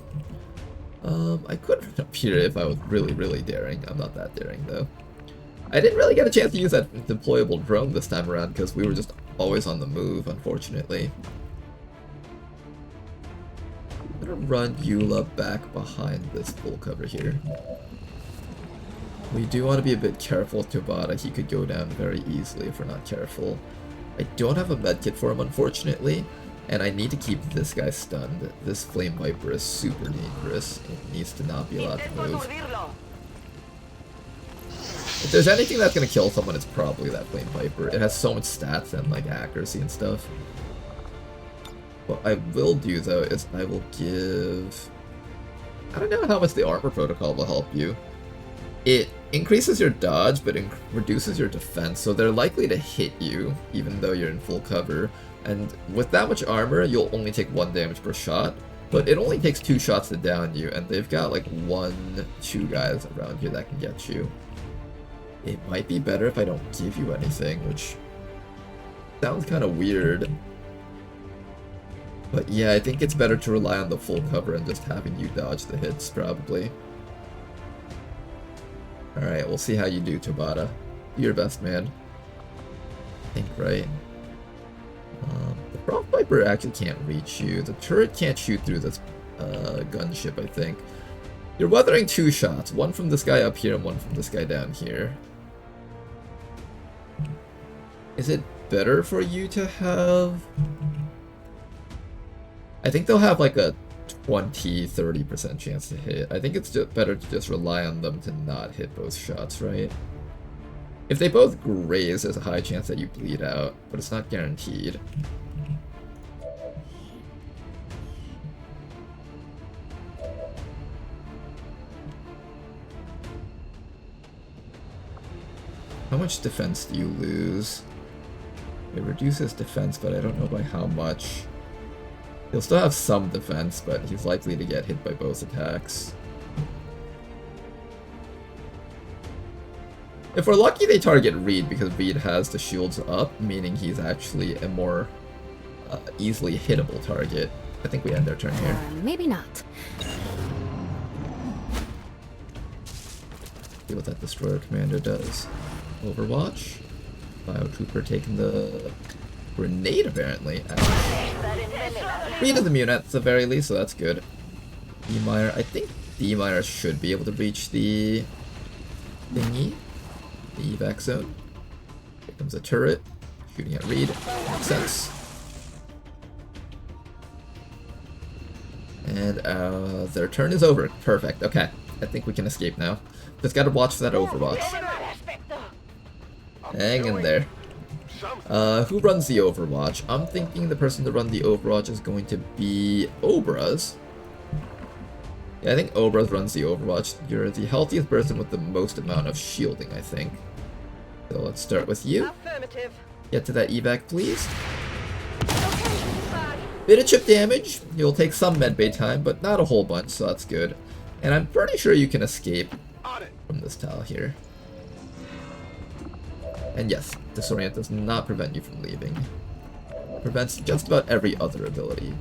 I could run up here if I was really, really daring. I'm not that daring though. I didn't really get a chance to use that deployable drone this time around because we were just always on the move, unfortunately. I'm gonna run Eula back behind this full cover here. We do want to be a bit careful with Tobata. He could go down very easily if we're not careful. I don't have a medkit for him, unfortunately, and I need to keep this guy stunned. This Flame Viper is super dangerous. It needs to not be allowed to move. If there's anything that's going to kill someone, it's probably that Flame Viper. It has so much stats and like accuracy and stuff. What I will do, though, is I will give... I don't know how much the armor protocol will help you. It increases your dodge, but reduces your defense, so they're likely to hit you, even though you're in full cover. And with that much armor, you'll only take 1 damage per shot, but it only takes 2 shots to down you, and they've got like 1-2 guys around here that can get you. It might be better if I don't give you anything, which sounds kind of weird. But yeah, I think it's better to rely on the full cover and just having you dodge the hits, probably. Alright, we'll see how you do, Tabata. Do your best, man. I think, right? The Frost Viper actually can't reach you. The turret can't shoot through this gunship, I think. You're weathering 2 shots, one from this guy up here and one from this guy down here. Is it better for you to have... I think they'll have like a 20-30% chance to hit. I think it's just better to just rely on them to not hit both shots, right? If they both graze, there's a high chance that you bleed out, but it's not guaranteed. How much defense do you lose? It reduces defense, but I don't know by how much. He'll still have some defense, but he's likely to get hit by both attacks. If we're lucky, they target Reed because Reed has the shields up, meaning he's actually a more easily hittable target. I think we end their turn here. Maybe not. See what that Destroyer Commander does. Overwatch. Biotrooper taking the grenade, apparently. Reed is immune at the very least, so that's good. D-Mire, I think D-Mire should be able to reach the thingy. The evac zone. Here comes a turret. Shooting at Reed. Makes sense. And their turn is over. Perfect. Okay. I think we can escape now. Just gotta watch for that Overwatch. Hang in there. Who runs the Overwatch? I'm thinking the person to run the Overwatch is going to be Obraz. Yeah, I think Obraz runs the Overwatch. You're the healthiest person with the most amount of shielding, I think. So let's start with you. Affirmative. Get to that evac, please. Bit of chip damage. You'll take some medbay time, but not a whole bunch, so that's good. And I'm pretty sure you can escape from this tile here. And yes, Disorient does not prevent you from leaving. It prevents just about every other ability.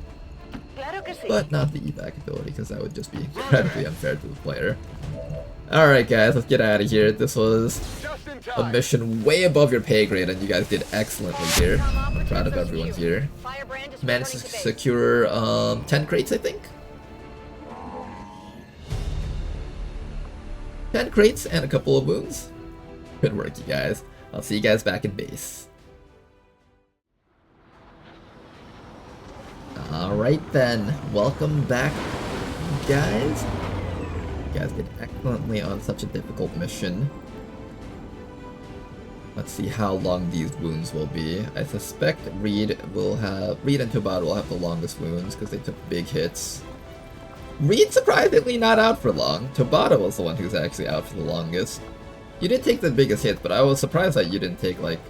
But not the evac ability, because that would just be incredibly unfair to the player. Alright guys, let's get out of here. This was a mission way above your pay grade, and you guys did excellently here. I'm proud of everyone here. Managed to secure 10 crates, I think? 10 crates and a couple of wounds. Good work, you guys. I'll see you guys back in base. Alright then, welcome back, guys. You guys did excellently on such a difficult mission. Let's see how long these wounds will be. I suspect Reed and Tabata will have the longest wounds because they took big hits. Reed surprisingly not out for long. Tabata was the one who's actually out for the longest. You did take the biggest hit, but I was surprised that you didn't take like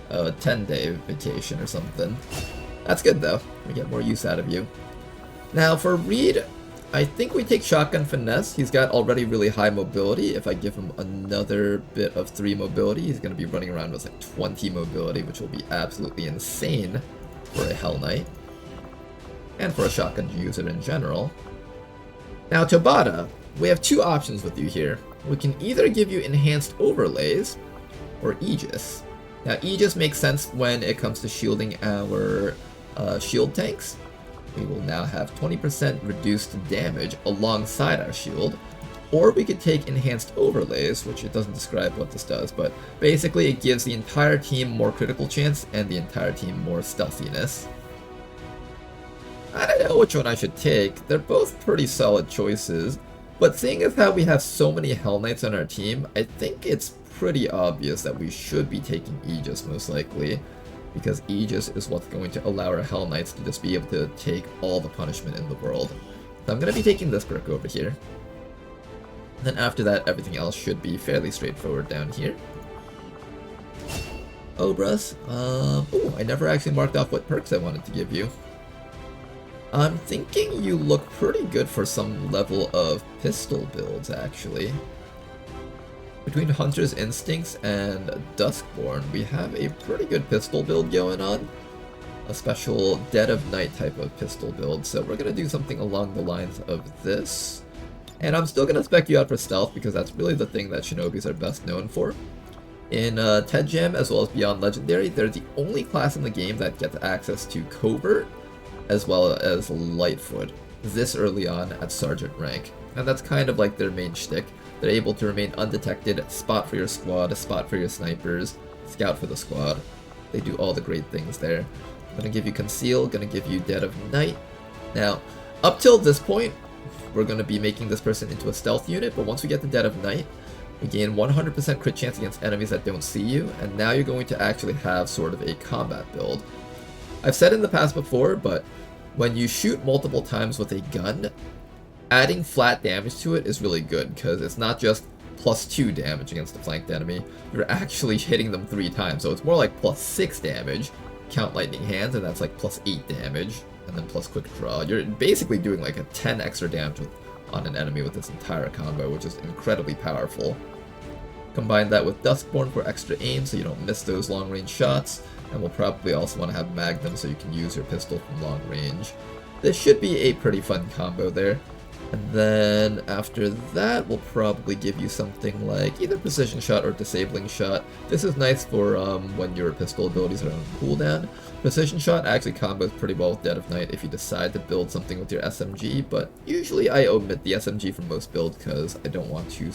a 10-day vacation or something. That's good though. We get more use out of you. Now for Reed, I think we take Shotgun Finesse. He's got already really high mobility. If I give him another bit of 3 mobility, he's going to be running around with like 20 mobility, which will be absolutely insane for a Hell Knight. And for a shotgun user in general. Now Tabata, we have 2 options with you here. We can either give you Enhanced Overlays, or Aegis. Now Aegis makes sense when it comes to shielding our shield tanks. We will now have 20% reduced damage alongside our shield. Or we could take Enhanced Overlays, which it doesn't describe what this does, but basically it gives the entire team more critical chance and the entire team more stealthiness. I don't know which one I should take. They're both pretty solid choices, but seeing as how we have so many Hell Knights on our team, I think it's pretty obvious that we should be taking Aegis most likely, because Aegis is what's going to allow our Hell Knights to just be able to take all the punishment in the world. So I'm going to be taking this perk over here. And then after that, everything else should be fairly straightforward down here. Obras, oh, I never actually marked off what perks I wanted to give you. I'm thinking you look pretty good for some level of pistol builds, actually. Between Hunter's Instincts and Duskborn, we have a pretty good pistol build going on. a special Dead of Night type of pistol build. So we're going to do something along the lines of this. And I'm still going to spec you out for stealth because that's really the thing that Shinobis are best known for. In Ted Jam as well as Beyond Legendary, they're the only class in the game that gets access to Covert as well as Lightfoot this early on at Sergeant rank. And that's kind of like their main shtick. They're able to remain undetected, spot for your squad, spot for your snipers, scout for the squad. They do all the great things there. I'm going to give you Conceal, going to give you Dead of Night. Now, up till this point, we're going to be making this person into a stealth unit, but once we get to Dead of Night, we gain 100% crit chance against enemies that don't see you, and now you're going to actually have sort of a combat build. I've said in the past before, but when you shoot multiple times with a gun, adding flat damage to it is really good, because it's not just +2 damage against a flanked enemy, you're actually hitting them 3 times, so it's more like +6 damage, count Lightning Hands, and that's like +8 damage, and then plus Quick Draw. You're basically doing like a 10 extra damage on an enemy with this entire combo, which is incredibly powerful. Combine that with Duskborn for extra aim so you don't miss those long range shots, and we'll probably also want to have Magnum so you can use your pistol from long range. This should be a pretty fun combo there. And then after that, we'll probably give you something like either Precision Shot or Disabling Shot. This is nice for when your pistol abilities are on cooldown. Precision Shot actually combos pretty well with Dead of Night if you decide to build something with your SMG, but usually I omit the SMG from most builds because I don't want to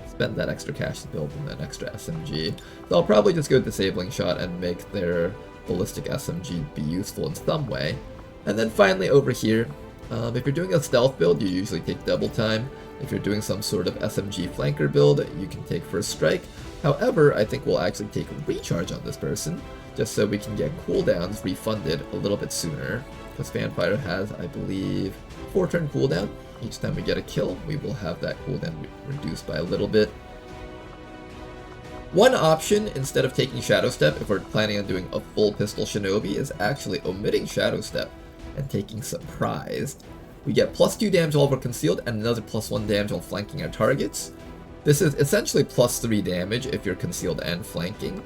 spend that extra cash to build an extra SMG. So I'll probably just go Disabling Shot and make their ballistic SMG be useful in some way. And then finally over here, if you're doing a stealth build, you usually take double time. If you're doing some sort of SMG flanker build, you can take first strike. However, I think we'll actually take recharge on this person, just so we can get cooldowns refunded a little bit sooner. Because Fanfire has, I believe, 4-turn cooldown. Each time we get a kill, we will have that cooldown reduced by a little bit. One option, instead of taking Shadow Step, if we're planning on doing a full pistol Shinobi, is actually omitting Shadow Step and taking Surprised. We get +2 damage while we're concealed and another +1 damage while flanking our targets. This is essentially +3 damage if you're concealed and flanking.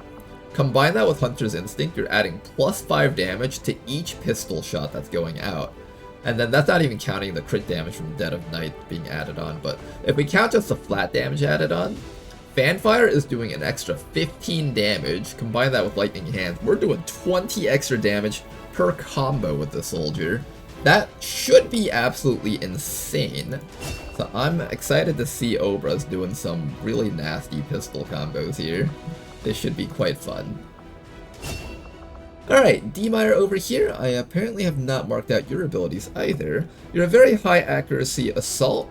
Combine that with Hunter's Instinct, you're adding +5 damage to each pistol shot that's going out. And then that's not even counting the crit damage from Dead of Night being added on, but if we count just the flat damage added on, Fanfire is doing an extra 15 damage. Combine that with Lightning Hands, we're doing 20 extra damage per combo with the soldier. That should be absolutely insane. So I'm excited to see Obras doing some really nasty pistol combos here. This should be quite fun. Alright, D-Meyer over here, I apparently have not marked out your abilities either. You're a very high accuracy assault.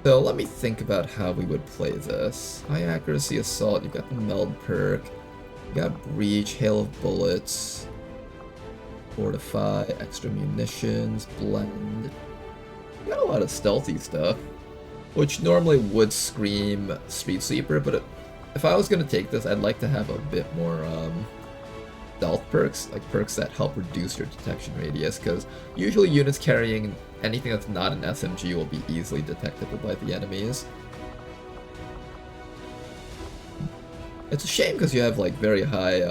So let me think about how we would play this. High accuracy assault, you've got the meld perk, you got breach, hail of bullets, fortify, extra munitions, blend. You got a lot of stealthy stuff, which normally would scream street sweeper, but if I was going to take this, I'd like to have a bit more stealth perks, like perks that help reduce your detection radius, because usually units carrying anything that's not an SMG will be easily detectable by the enemies. It's a shame because you have like very high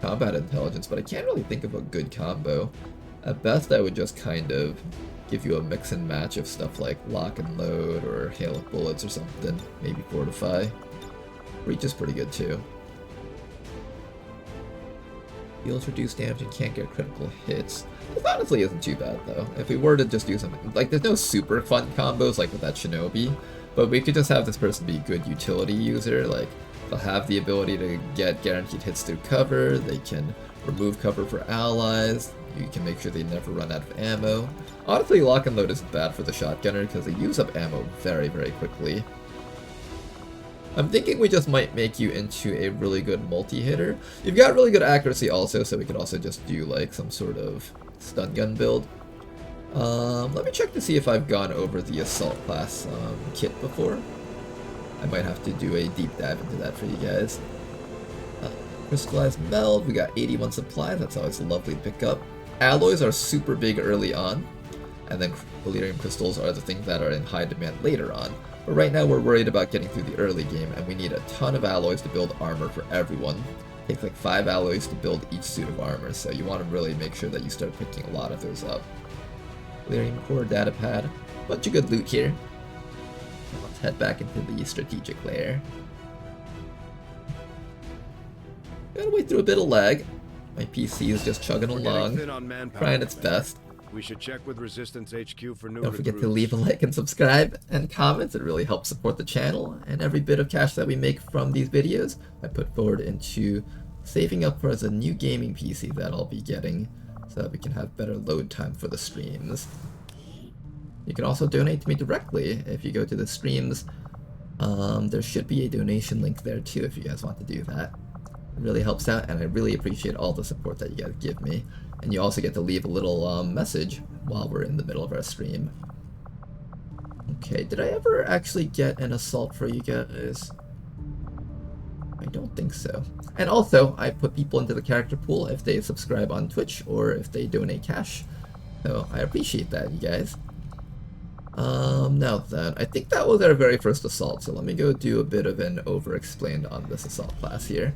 combat intelligence, but I can't really think of a good combo. At best, I would just kind of give you a mix and match of stuff like lock and load or hail of bullets or something, maybe fortify. Reach is pretty good too. Deals reduced damage and can't get critical hits. This honestly isn't too bad though. If we were to just do something, like there's no super fun combos like with that Shinobi, but we could just have this person be a good utility user, like they'll have the ability to get guaranteed hits through cover, they can remove cover for allies, you can make sure they never run out of ammo. Honestly, lock and load isn't bad for the shotgunner because they use up ammo very, very quickly. I'm thinking we just might make you into a really good multi-hitter. You've got really good accuracy also, so we could also just do like some sort of stun gun build. Let me check to see if I've gone over the assault class kit before. I might have to do a deep dive into that for you guys. Crystallized meld, we got 81 supplies, that's always lovely to pick up. Alloys are super big early on, and then Delirium crystals are the things that are in high demand later on. But right now we're worried about getting through the early game, and we need a ton of alloys to build armor for everyone. takes like 5 alloys to build each suit of armor, so you want to really make sure that you start picking a lot of those up. Clearing core data pad. Bunch of good loot here. Let's head back into the strategic layer. Gotta wait through a bit of lag. My PC is just chugging along, trying its best. We should check with Resistance HQ for new Don't forget to recruits. leave a like and subscribe and comments. It really helps support the channel, and every bit of cash that we make from these videos I put forward into saving up for as a new gaming PC that I'll be getting so that we can have better load time for the streams. You can also donate to me directly if you go to the streams. There should be a donation link there too if you guys want to do that. It really helps out, and I really appreciate all the support that you guys give me. And you also get to leave a little message while we're in the middle of our stream. Okay, did I ever actually get an assault for you guys? I don't think so. And also, I put people into the character pool if they subscribe on Twitch or if they donate cash. So I appreciate that, you guys. Now then, I think that was our very first assault, so let me go do a bit of an over-explained on this assault class here.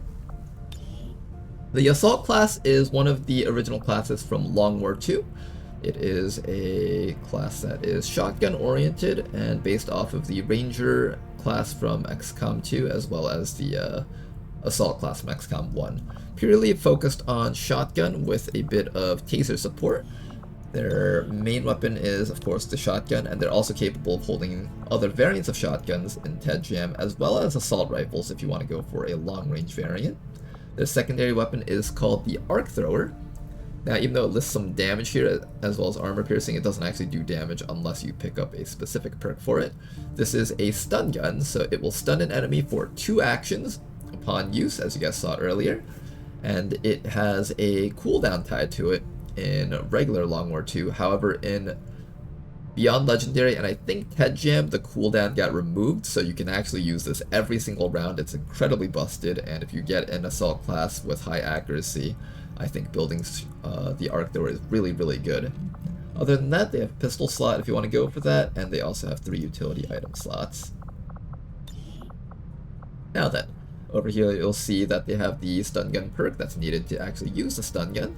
The assault class is one of the original classes from Long War II. It is a class that is shotgun oriented and based off of the Ranger class from XCOM 2 as well as the assault class from XCOM 1. Purely focused on shotgun with a bit of taser support. Their main weapon is, of course, the shotgun, and they're also capable of holding other variants of shotguns in Ted Jam, as well as assault rifles if you want to go for a long-range variant. Their secondary weapon is called the Arc Thrower. Now, even though it lists some damage here, as well as armor piercing, it doesn't actually do damage unless you pick up a specific perk for it. This is a stun gun, so it will stun an enemy for 2 actions upon use, as you guys saw earlier, and it has a cooldown tied to it in regular Long War II. However, in Beyond Legendary, and I think Ted Jam, the cooldown got removed, so you can actually use this every single round. It's incredibly busted, and if you get an assault class with high accuracy, I think building the Arc Thrower is really, really good. Other than that, they have a pistol slot if you want to go for that, and they also have 3 utility item slots. Now then, over here you'll see that they have the stun gun perk that's needed to actually use the stun gun.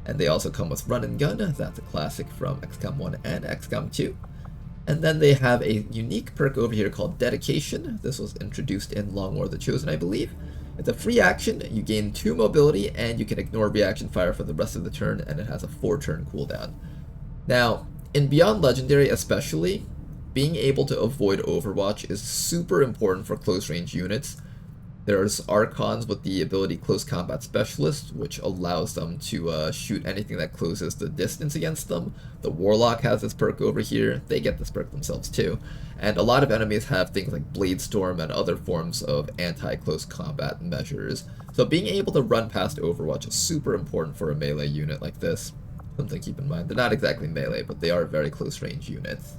And they also come with Run and Gun, that's a classic from XCOM 1 and XCOM 2. And then they have a unique perk over here called Dedication. This was introduced in Long War the Chosen, I believe. It's a free action, you gain 2 mobility, and you can ignore reaction fire for the rest of the turn, and it has a 4-turn cooldown. Now, in Beyond Legendary especially, being able to avoid Overwatch is super important for close range units. There's Archons with the ability Close Combat Specialist, which allows them to shoot anything that closes the distance against them. The Warlock has this perk over here. They get this perk themselves too. And a lot of enemies have things like Blade Storm and other forms of anti-close combat measures. So being able to run past Overwatch is super important for a melee unit like this. Something to keep in mind. They're not exactly melee, but they are very close range units.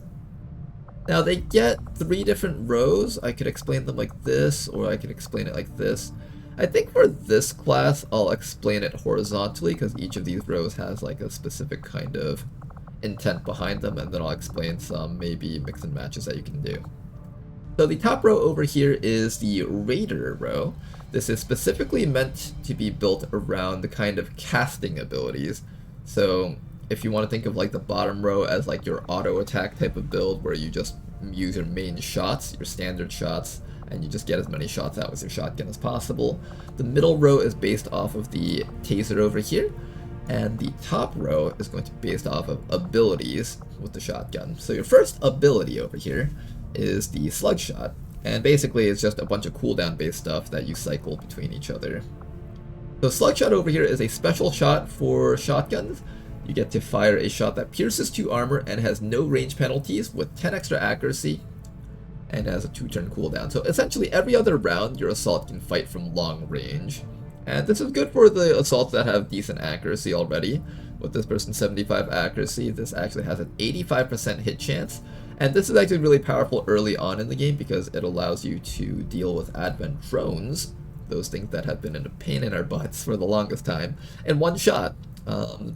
Now they get 3 different rows. I could explain them like this, or I could explain it like this. I think for this class, I'll explain it horizontally, because each of these rows has like a specific kind of intent behind them, and then I'll explain some maybe mix and matches that you can do. So the top row over here is the Raider row. This is specifically meant to be built around the kind of casting abilities. So if you want to think of like the bottom row as like your auto attack type of build where you just use your main shots, your standard shots, and you just get as many shots out with your shotgun as possible. The middle row is based off of the taser over here, and the top row is going to be based off of abilities with the shotgun. So your first ability over here is the slug shot, and basically it's just a bunch of cooldown based stuff that you cycle between each other. So slug shot over here is a special shot for shotguns. You get to fire a shot that pierces 2 armor and has no range penalties with 10 extra accuracy and has a 2-turn cooldown. So essentially every other round your assault can fight from long range. And this is good for the assaults that have decent accuracy already. With this person's 75 accuracy, this actually has an 85% hit chance. And this is actually really powerful early on in the game because it allows you to deal with Advent drones, those things that have been a pain in our butts for the longest time, in one shot.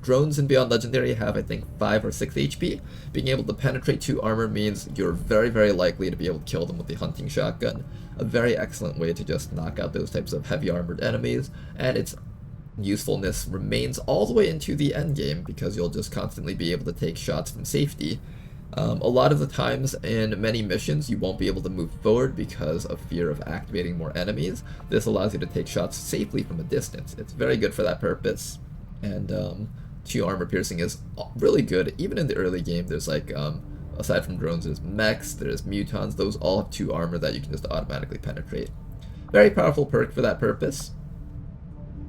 Drones in Beyond Legendary have, I think, 5 or 6 HP. Being able to penetrate 2 armor means you're very, very likely to be able to kill them with the hunting shotgun. A very excellent way to just knock out those types of heavy armored enemies, and its usefulness remains all the way into the end game because you'll just constantly be able to take shots from safety. A lot of the times in many missions you won't be able to move forward because of fear of activating more enemies. This allows you to take shots safely from a distance. It's very good for that purpose, and 2 armor piercing is really good. Even in the early game, there's like, aside from drones, there's mechs, there's mutons, those all have 2 armor that you can just automatically penetrate. Very powerful perk for that purpose.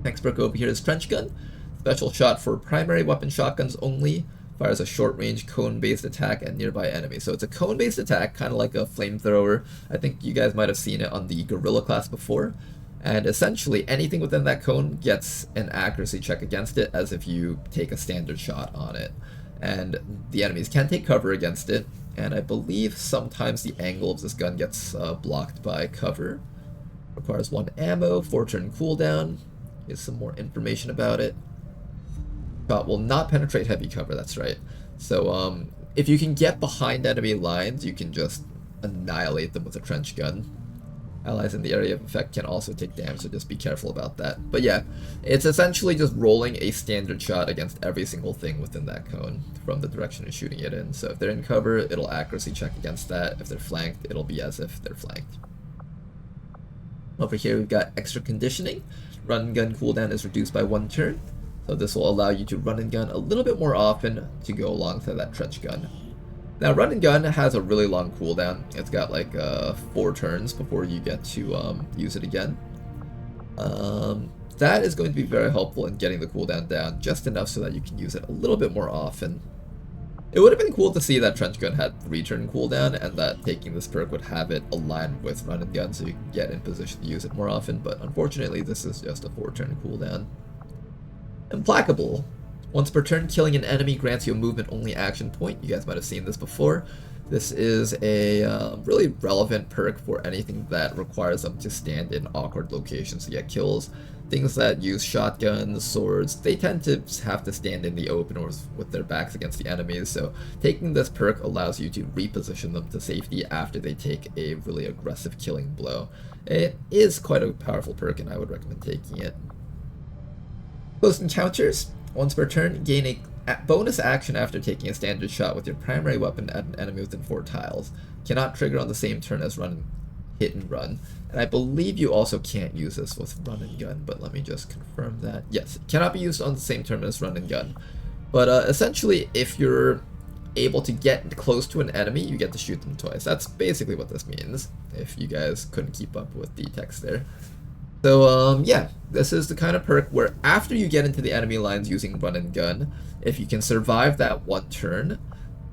Next perk over here is Trench Gun. Special shot for primary weapon shotguns only. Fires a short-range cone-based attack at nearby enemies. So it's a cone-based attack, kind of like a flamethrower. I think you guys might have seen it on the Gorilla class before. And essentially, anything within that cone gets an accuracy check against it as if you take a standard shot on it. And the enemies can take cover against it. And I believe sometimes the angle of this gun gets blocked by cover. Requires 1 ammo, 4-turn cooldown. Here's some more information about it. Shot will not penetrate heavy cover, that's right. So if you can get behind enemy lines, you can just annihilate them with a trench gun. Allies in the area of effect can also take damage, so just be careful about that. But yeah, it's essentially just rolling a standard shot against every single thing within that cone from the direction you're shooting it in. So if they're in cover, it'll accuracy check against that. If they're flanked, it'll be as if they're flanked. Over here we've got extra conditioning. Run and gun cooldown is reduced by 1 turn. So this will allow you to run and gun a little bit more often to go alongside that trench gun. Now run and gun has a really long cooldown. It's got like 4 turns before you get to use it again. That is going to be very helpful in getting the cooldown down just enough so that you can use it a little bit more often. It would have been cool to see that trench gun had 3-turn cooldown and that taking this perk would have it aligned with run and gun so you can get in position to use it more often, but unfortunately this is just a 4-turn cooldown. Implacable. Once per turn, killing an enemy grants you a movement-only action point. You guys might have seen this before. This is a really relevant perk for anything that requires them to stand in awkward locations to get kills. Things that use shotguns, swords, they tend to have to stand in the open or with their backs against the enemies, so taking this perk allows you to reposition them to safety after they take a really aggressive killing blow. It is quite a powerful perk and I would recommend taking it. Close encounters. Once per turn, gain a bonus action after taking a standard shot with your primary weapon at an enemy within 4 tiles. Cannot trigger on the same turn as hit and run. And I believe you also can't use this with run and gun, but let me just confirm that. Yes, it cannot be used on the same turn as run and gun. But essentially, if you're able to get close to an enemy, you get to shoot them twice. That's basically what this means, if you guys couldn't keep up with the text there. So yeah, this is the kind of perk where after you get into the enemy lines using run and gun, if you can survive that 1 turn,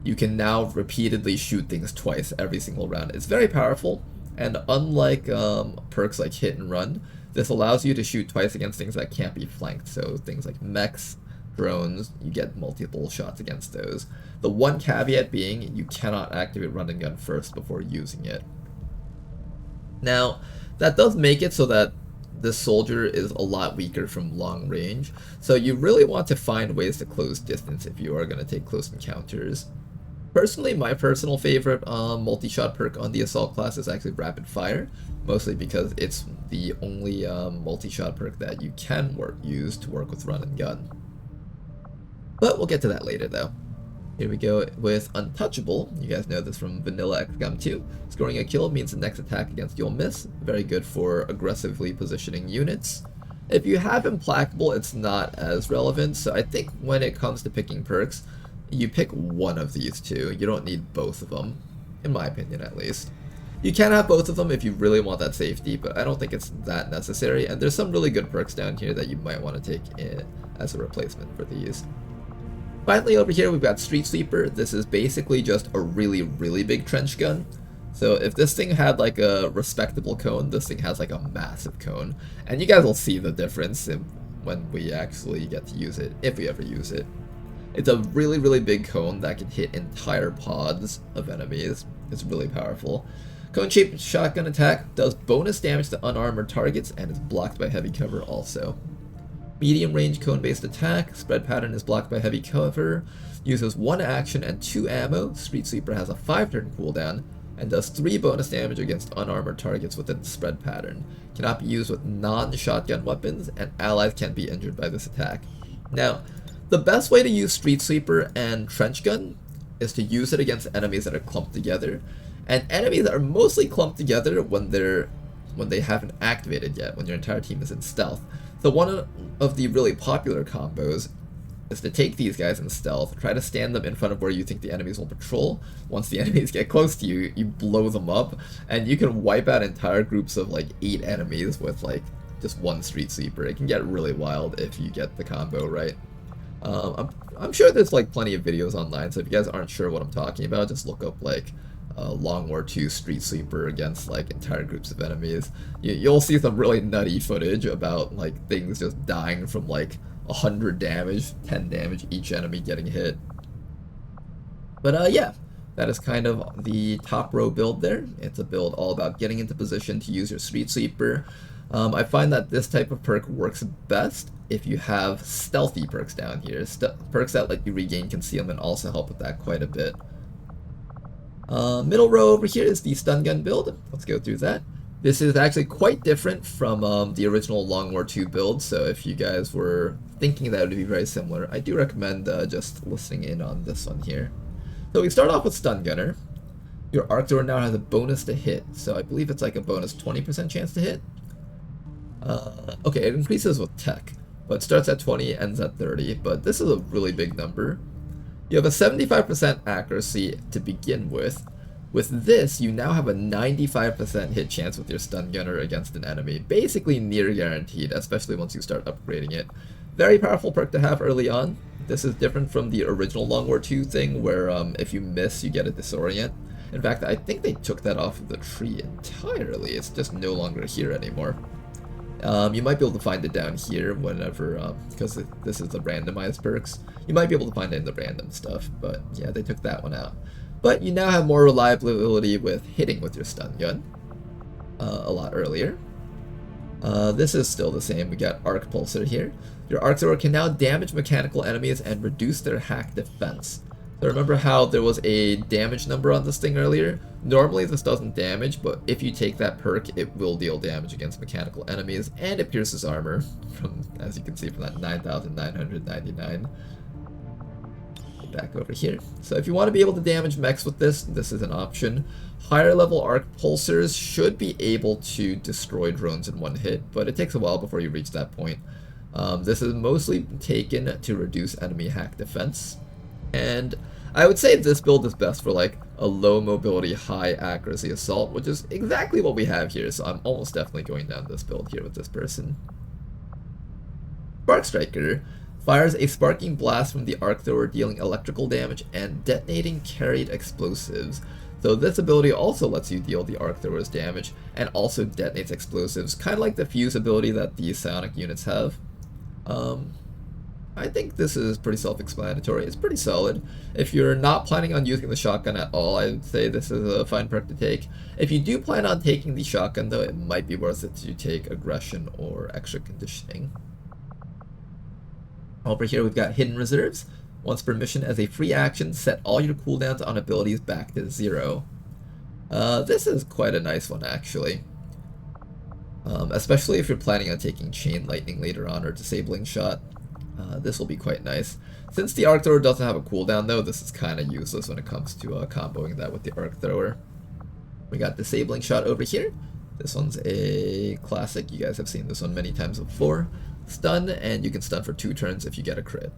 you can now repeatedly shoot things twice every single round. It's very powerful, and unlike perks like hit and run, this allows you to shoot twice against things that can't be flanked. So things like mechs, drones, you get multiple shots against those. The one caveat being you cannot activate run and gun first before using it. Now, that does make it so that this soldier is a lot weaker from long range, so you really want to find ways to close distance if you are going to take close encounters. Personally, my personal favorite multi-shot perk on the assault class is actually rapid fire, mostly because it's the only multi-shot perk that you can use to work with run and gun. But we'll get to that later though. Here we go with Untouchable. You guys know this from vanilla XCOM 2. Scoring a kill means the next attack against you'll miss. Very good for aggressively positioning units. If you have Implacable, it's not as relevant, so I think when it comes to picking perks, you pick one of these two. You don't need both of them, in my opinion at least. You can have both of them if you really want that safety, but I don't think it's that necessary, and there's some really good perks down here that you might want to take in as a replacement for these. Finally, over here we've got Street Sweeper. This is basically just a really, really big trench gun. So if this thing had like a respectable cone, this thing has like a massive cone. And you guys will see the difference when we actually get to use it, if we ever use it. It's a really, really big cone that can hit entire pods of enemies. It's really powerful. Cone-shaped shotgun attack does bonus damage to unarmored targets and is blocked by heavy cover also. Medium range cone-based attack. Spread pattern is blocked by heavy cover. Uses 1 action and 2 ammo. Street Sweeper has a 5-turn cooldown and does 3 bonus damage against unarmored targets within the spread pattern. Cannot be used with non-shotgun weapons, and allies can be injured by this attack. Now, the best way to use Street Sweeper and Trench Gun is to use it against enemies that are clumped together, and enemies that are mostly clumped together when they haven't activated yet, when your entire team is in stealth. So one of the really popular combos is to take these guys in stealth, try to stand them in front of where you think the enemies will patrol. Once the enemies get close to you, you blow them up, and you can wipe out entire groups of like 8 enemies with like just 1 Street Sweeper. It can get really wild if you get the combo right. I'm sure there's like plenty of videos online, so if you guys aren't sure what I'm talking about, just look up like Long War 2 Street Sweeper against like entire groups of enemies. You'll see some really nutty footage about like things just dying from like 100 damage, 10 damage each enemy getting hit. But yeah, that is kind of the top row build there. It's a build all about getting into position to use your Street Sweeper. I find that this type of perk works best if you have stealthy perks down here. Perks that let you regain concealment also help with that quite a bit. Middle row over here is the stun gun build. Let's go through that. This is actually quite different from the original Long War 2 build, so if you guys were thinking that it would be very similar, I do recommend just listening in on this one here. So we start off with Stun Gunner. Your arc thrower now has a bonus to hit, so I believe it's like a bonus 20% chance to hit. Okay, it increases with tech, but starts at 20, ends at 30, but this is a really big number. You have a 75% accuracy to begin with. With this, you now have a 95% hit chance with your Stun Gunner against an enemy, basically near guaranteed, especially once you start upgrading it. Very powerful perk to have early on. This is different from the original Long War 2 thing, where if you miss, you get a disorient. In fact, I think they took that off of the tree entirely. It's just no longer here anymore. You might be able to find it down here whenever, because this is the randomized perks. You might be able to find it in the random stuff, but yeah, they took that one out. But you now have more reliability with hitting with your stun gun a lot earlier. This is still the same. We got Arc Pulsar here. Your Arc Thrower can now damage mechanical enemies and reduce their hack defense. So remember how there was a damage number on this thing earlier? Normally this doesn't damage, but if you take that perk, it will deal damage against mechanical enemies, and it pierces armor, from, as you can see, from that 9,999. Back over here. So if you want to be able to damage mechs with this, this is an option. Higher level arc pulsars should be able to destroy drones in one hit, but it takes a while before you reach that point. This is mostly taken to reduce enemy hack defense, and I would say this build is best for like a low mobility, high accuracy assault, which is exactly what we have here, so I'm almost definitely going down this build here with this person. Spark Striker fires a sparking blast from the arc thrower, dealing electrical damage and detonating carried explosives. So this ability also lets you deal the arc thrower's damage and also detonates explosives, kind of like the fuse ability that the psionic units have. I think this is pretty self-explanatory. It's pretty solid. If you're not planning on using the shotgun at all, I would say this is a fine perk to take. If you do plan on taking the shotgun though, it might be worth it to take aggression or extra conditioning. Over here we've got Hidden Reserves. Once per mission, as a free action, set all your cooldowns on abilities back to 0. This is quite a nice one actually. Especially if you're planning on taking Chain Lightning later on or Disabling Shot. This will be quite nice. Since the Arc Thrower doesn't have a cooldown though, this is kind of useless when it comes to comboing that with the Arc Thrower. We got Disabling Shot over here. This one's a classic. You guys have seen this one many times before. Stun, and you can stun for 2 turns if you get a crit.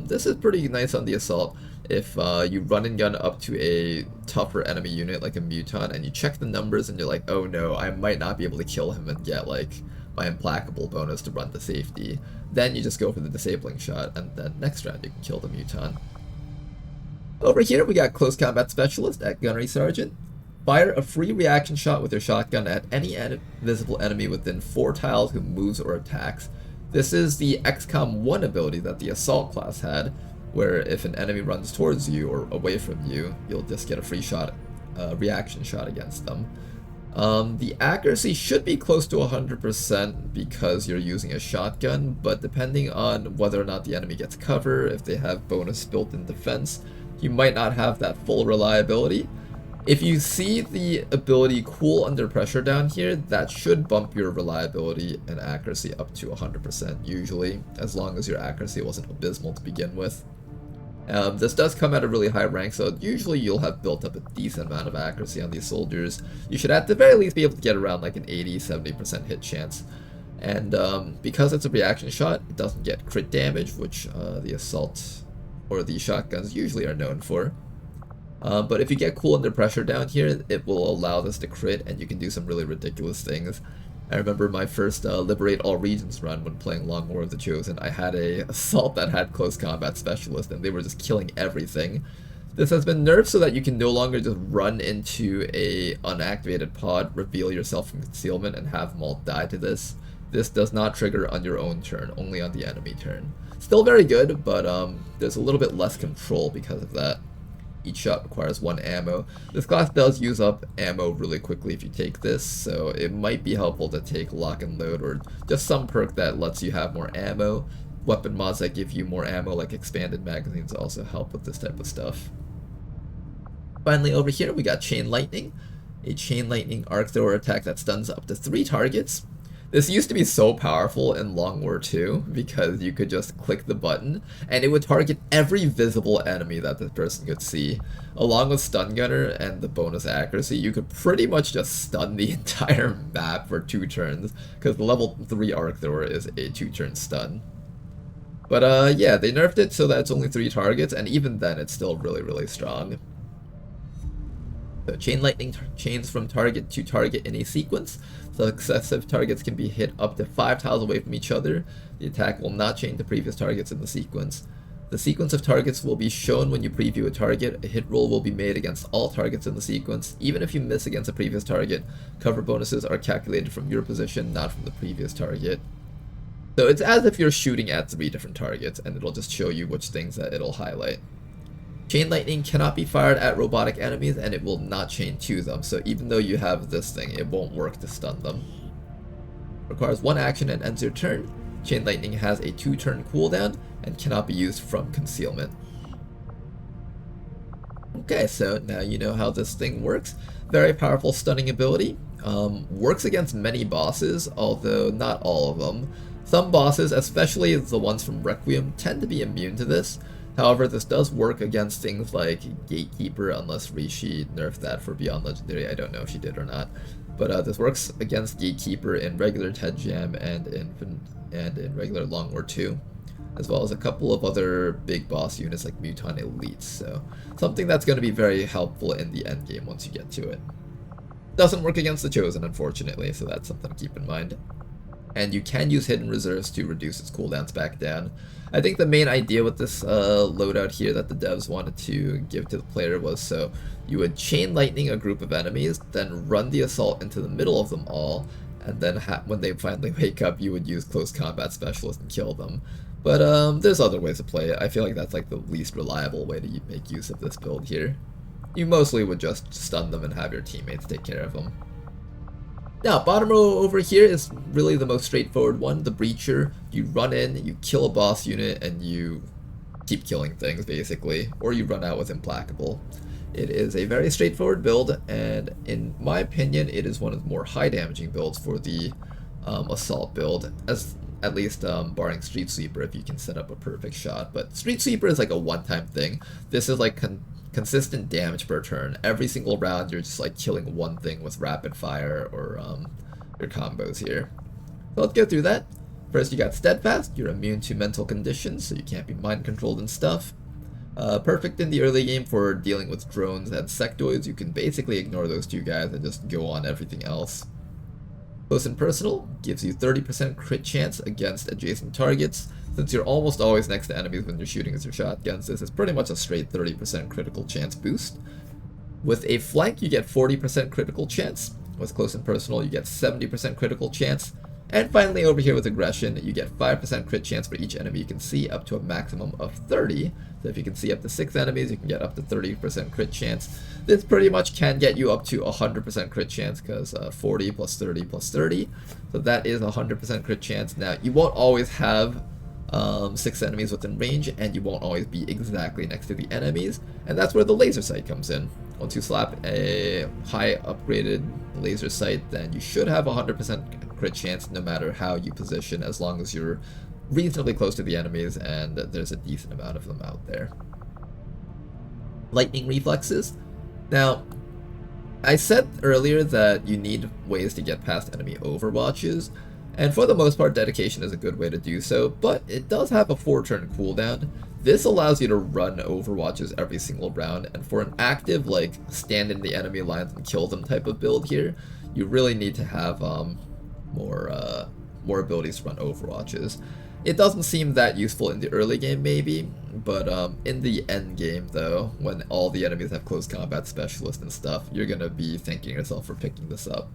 This is pretty nice on the assault. If you run and gun up to a tougher enemy unit like a Mutant and you check the numbers and you're like, oh no, I might not be able to kill him and get like my implacable bonus to run to safety, then you just go for the Disabling Shot, and then next round you can kill the Mutant. Over here we got Close Combat Specialist at Gunnery Sergeant. Fire a free reaction shot with your shotgun at any visible enemy within 4 tiles who moves or attacks. This is the XCOM 1 ability that the Assault class had, where if an enemy runs towards you or away from you, you'll just get a free shot, reaction shot against them. The accuracy should be close to 100% because you're using a shotgun, but depending on whether or not the enemy gets cover, if they have bonus built-in defense, you might not have that full reliability. If you see the ability cool under pressure down here, that should bump your reliability and accuracy up to 100% usually, as long as your accuracy wasn't abysmal to begin with. This does come at a really high rank, so usually you'll have built up a decent amount of accuracy on these soldiers. You should at the very least be able to get around like an 80-70% hit chance. And because it's a reaction shot, it doesn't get crit damage, which the assault or the shotguns usually are known for. But if you get cool under pressure down here, it will allow this to crit, and you can do some really ridiculous things. I remember my first Liberate All Regions run when playing Long War of the Chosen. I had a assault that had close combat specialist, and they were just killing everything. This has been nerfed so that you can no longer just run into a unactivated pod, reveal yourself from concealment, and have Malt die to this. This does not trigger on your own turn, only on the enemy turn. Still very good, but there's a little bit less control because of that. Each shot requires 1 ammo. This class does use up ammo really quickly if you take this, so it might be helpful to take Lock and Load or just some perk that lets you have more ammo. Weapon mods that give you more ammo, like expanded magazines, also help with this type of stuff. Finally, over here we got Chain Lightning, a Chain Lightning arc thrower attack that stuns up to 3 targets. This used to be so powerful in Long War 2 because you could just click the button and it would target every visible enemy that the person could see. Along with Stun Gunner and the bonus accuracy, you could pretty much just stun the entire map for 2 turns because the level 3 arc thrower is a 2-turn stun. But yeah, they nerfed it so that it's only 3 targets, and even then it's still really, really strong. So Chain Lightning chains from target to target in a sequence. Successive targets can be hit up to 5 tiles away from each other. The attack will not chain to previous targets in the sequence. The sequence of targets will be shown when you preview a target. A hit roll will be made against all targets in the sequence. Even if you miss against a previous target, cover bonuses are calculated from your position, not from the previous target. So it's as if you're shooting at 3 different targets, and it'll just show you which things that it'll highlight. Chain Lightning cannot be fired at robotic enemies, and it will not chain to them, so even though you have this thing, it won't work to stun them. Requires 1 action and ends your turn. Chain Lightning has a 2-turn cooldown, and cannot be used from concealment. Okay, so now you know how this thing works. Very powerful stunning ability. Works against many bosses, although not all of them. Some bosses, especially the ones from Requiem, tend to be immune to this. However, this does work against things like Gatekeeper, unless Reshi nerfed that for Beyond Legendary. I don't know if she did or not. But this works against Gatekeeper in regular Ted Jam and in regular Long War 2, as well as a couple of other big boss units like Muton Elites. So something that's going to be very helpful in the end game once you get to it. Doesn't work against the Chosen, unfortunately, so that's something to keep in mind. And you can use Hidden Reserves to reduce its cooldowns back down. I think the main idea with this loadout here that the devs wanted to give to the player was so you would Chain Lightning a group of enemies, then run the assault into the middle of them all, and then when they finally wake up, you would use Close Combat Specialist and kill them. But there's other ways to play it. I feel like that's like the least reliable way to make use of this build here. You mostly would just stun them and have your teammates take care of them. Now, bottom row over here is really the most straightforward one, the Breacher. You run in, you kill a boss unit, and you keep killing things, basically. Or you run out with Implacable. It is a very straightforward build, and in my opinion, it is one of the more high-damaging builds for the Assault build, at least barring Street Sweeper if you can set up a perfect shot. But Street Sweeper is like a one-time thing. This is like consistent damage per turn. Every single round you're just like killing one thing with rapid fire or your combos here. So let's go through that. First you got Steadfast. You're immune to mental conditions, so you can't be mind controlled and stuff. Perfect in the early game for dealing with drones and sectoids. You can basically ignore those 2 guys and just go on everything else. Close and Personal gives you 30% crit chance against adjacent targets. Since you're almost always next to enemies when you're shooting with your shotguns, this is pretty much a straight 30% critical chance boost. With a flank, you get 40% critical chance. With Close and Personal, you get 70% critical chance. And finally, over here with aggression, you get 5% crit chance for each enemy you can see, up to a maximum of 30. So if you can see up to 6 enemies, you can get up to 30% crit chance. This pretty much can get you up to 100% crit chance, because 40 plus 30 plus 30. So that is 100% crit chance. Now, you won't always have 6 enemies within range, and you won't always be exactly next to the enemies, and that's where the laser sight comes in. Once you slap a high upgraded laser sight, then you should have 100% crit chance no matter how you position, as long as you're reasonably close to the enemies and there's a decent amount of them out there. Lightning reflexes. Now, I said earlier that you need ways to get past enemy overwatches, and for the most part, dedication is a good way to do so, but it does have a 4-turn cooldown. This allows you to run overwatches every single round, and for an active, like, stand in the enemy lines and kill them type of build here, you really need to have more abilities to run overwatches. It doesn't seem that useful in the early game, maybe, but in the end game, though, when all the enemies have close combat specialists and stuff, you're gonna be thanking yourself for picking this up.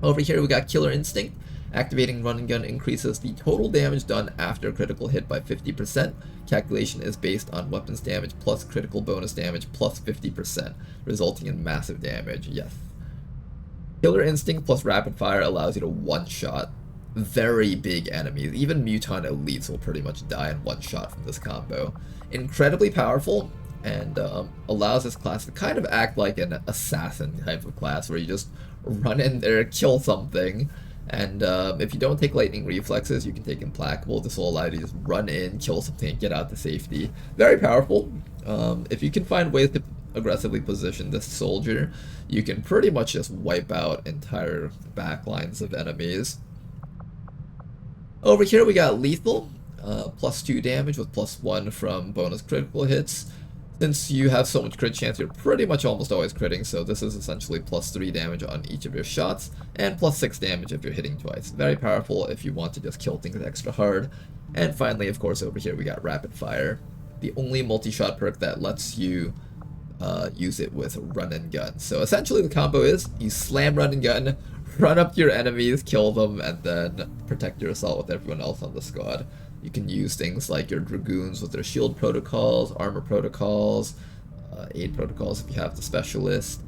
Over here, we got Killer Instinct. Activating Run and Gun increases the total damage done after a critical hit by 50%. Calculation is based on weapons damage plus critical bonus damage plus 50%, resulting in massive damage. Yes. Killer Instinct plus Rapid Fire allows you to one-shot very big enemies. Even Mutant Elites will pretty much die in one shot from this combo. Incredibly powerful, and allows this class to kind of act like an assassin type of class, where you just run in there, kill something, and if you don't take lightning reflexes, you can take implacable. This will allow you to just run in, kill something, and get out to safety. Very powerful. If you can find ways to aggressively position this soldier, you can pretty much just wipe out entire backlines of enemies. Over here we got Lethal, plus 2 damage with plus 1 from bonus critical hits. Since you have so much crit chance, you're pretty much almost always critting, so this is essentially plus 3 damage on each of your shots, and plus 6 damage if you're hitting twice. Very powerful if you want to just kill things extra hard. And finally, of course, over here we got Rapid Fire, the only multi-shot perk that lets you use it with Run and Gun. So essentially the combo is, you slam Run and Gun, run up to your enemies, kill them, and then protect your assault with everyone else on the squad. You can use things like your Dragoons with their shield protocols, armor protocols, aid protocols if you have the specialist.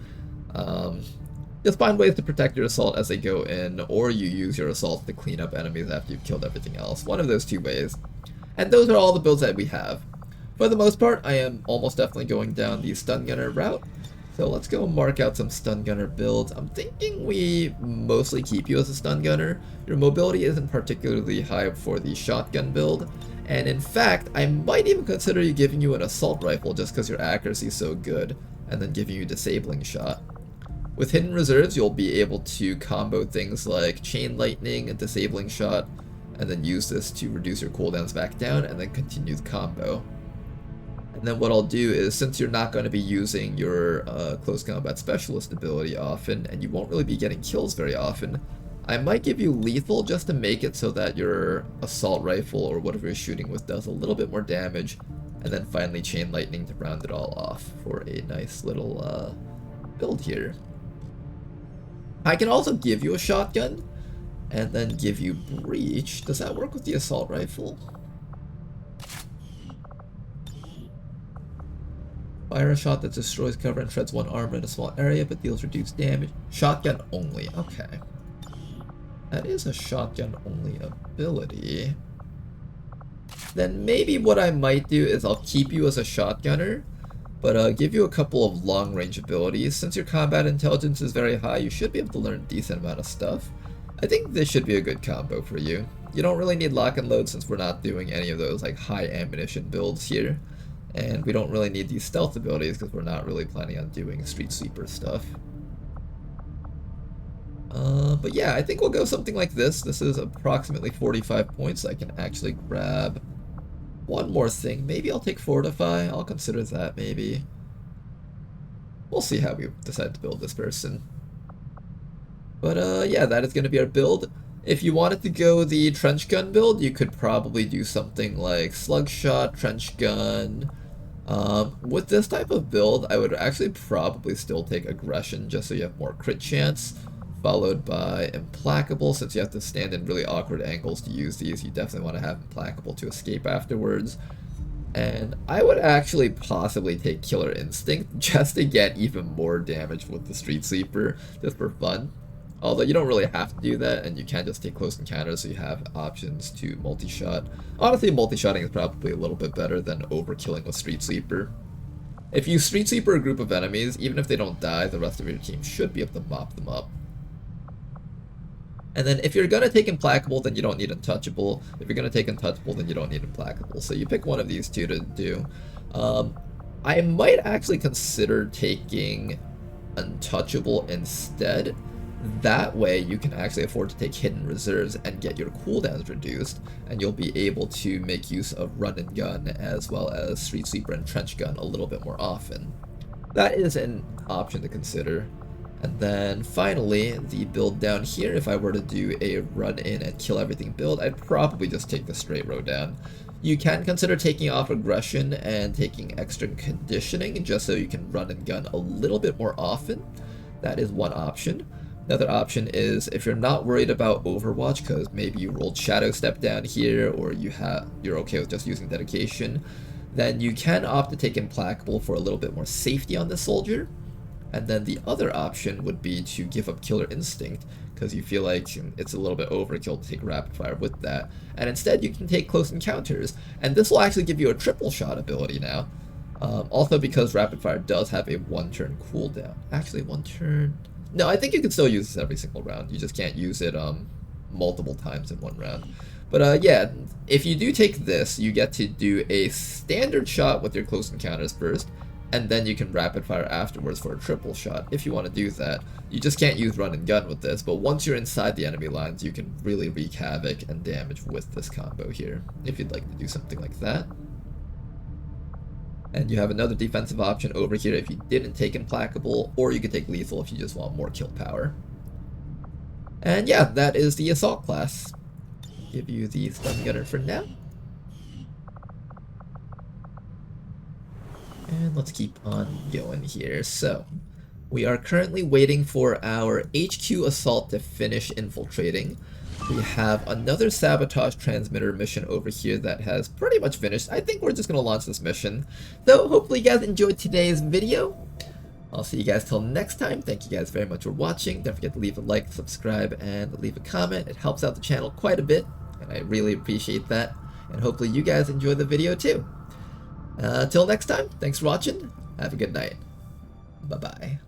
Just find ways to protect your assault as they go in, or you use your assault to clean up enemies after you've killed everything else. One of those 2 ways. And those are all the builds that we have. For the most part, I am almost definitely going down the Stun Gunner route. So let's go mark out some Stun Gunner builds. I'm thinking we mostly keep you as a Stun Gunner. Your mobility isn't particularly high for the Shotgun build. And in fact, I might even consider you giving you an Assault Rifle just because your accuracy is so good, and then giving you Disabling Shot. With Hidden Reserves, you'll be able to combo things like Chain Lightning and Disabling Shot, and then use this to reduce your cooldowns back down, and then continue the combo. And then what I'll do is, since you're not going to be using your Close Combat Specialist ability often, and you won't really be getting kills very often, I might give you Lethal just to make it so that your Assault Rifle or whatever you're shooting with does a little bit more damage, and then finally Chain Lightning to round it all off for a nice little build here. I can also give you a Shotgun, and then give you Breach. Does that work with the Assault Rifle? Fire a shot that destroys cover and shreds 1 armor in a small area, but deals reduced damage. Shotgun only. Okay. That is a shotgun only ability. Then maybe what I might do is I'll keep you as a shotgunner, but give you a couple of long range abilities. Since your combat intelligence is very high, you should be able to learn a decent amount of stuff. I think this should be a good combo for you. You don't really need lock and load since we're not doing any of those like high ammunition builds here. And we don't really need these stealth abilities because we're not really planning on doing street sweeper stuff. But yeah, I think we'll go something like this. This is approximately 45 points. I can actually grab one more thing. Maybe I'll take Fortify. I'll consider that maybe. We'll see how we decide to build this person. But yeah, that is going to be our build. If you wanted to go the Trench Gun build, you could probably do something like Slugshot, Trench Gun. With this type of build, I would actually probably still take Aggression just so you have more crit chance followed by Implacable. Since you have to stand in really awkward angles to use these, you definitely want to have Implacable to escape afterwards. And I would actually possibly take Killer Instinct just to get even more damage with the Street Sweeper, just for fun. Although you don't really have to do that, and you can just take close encounters, so you have options to multi-shot. Honestly, multi-shotting is probably a little bit better than overkilling with Street Sweeper. If you Street Sweeper a group of enemies, even if they don't die, the rest of your team should be able to mop them up. And then if you're going to take Implacable, then you don't need Untouchable. If you're going to take Untouchable, then you don't need Implacable. So you pick one of these two to do. I might actually consider taking Untouchable instead. That way you can actually afford to take Hidden Reserves and get your cooldowns reduced, and you'll be able to make use of Run and Gun as well as Street Sweeper and Trench Gun a little bit more often. That is an option to consider. And then finally, the build down here, if I were to do a run in and kill everything build, I'd probably just take the straight row down. You can consider taking off aggression and taking extra conditioning just so you can run and gun a little bit more often. That is one option. Another option is if you're not worried about Overwatch because maybe you rolled Shadow Step down here, or you're okay with just using Dedication, then you can opt to take Implacable for a little bit more safety on this soldier. And then the other option would be to give up Killer Instinct because you feel like it's a little bit overkill to take Rapid Fire with that. And instead you can take Close Encounters, and this will actually give you a triple shot ability now. Also because Rapid Fire does have a 1-turn cooldown. Actually, 1 turn... No, I think you can still use this every single round. You just can't use it multiple times in one round. But yeah, if you do take this, you get to do a standard shot with your Close Encounters first, and then you can Rapid Fire afterwards for a triple shot if you want to do that. You just can't use Run and Gun with this, but once you're inside the enemy lines, you can really wreak havoc and damage with this combo here, if you'd like to do something like that. And you have another defensive option over here if you didn't take Implacable, or you could take Lethal if you just want more kill power. And yeah, that is the Assault class. Give you the Stun Gunner for now. And let's keep on going here. So, we are currently waiting for our HQ Assault to finish infiltrating. We have another Sabotage Transmitter mission over here that has pretty much finished. I think we're just going to launch this mission. So, hopefully you guys enjoyed today's video. I'll see you guys till next time. Thank you guys very much for watching. Don't forget to leave a like, subscribe, and leave a comment. It helps out the channel quite a bit, and I really appreciate that. And hopefully you guys enjoy the video too. Till next time, thanks for watching. Have a good night. Bye-bye.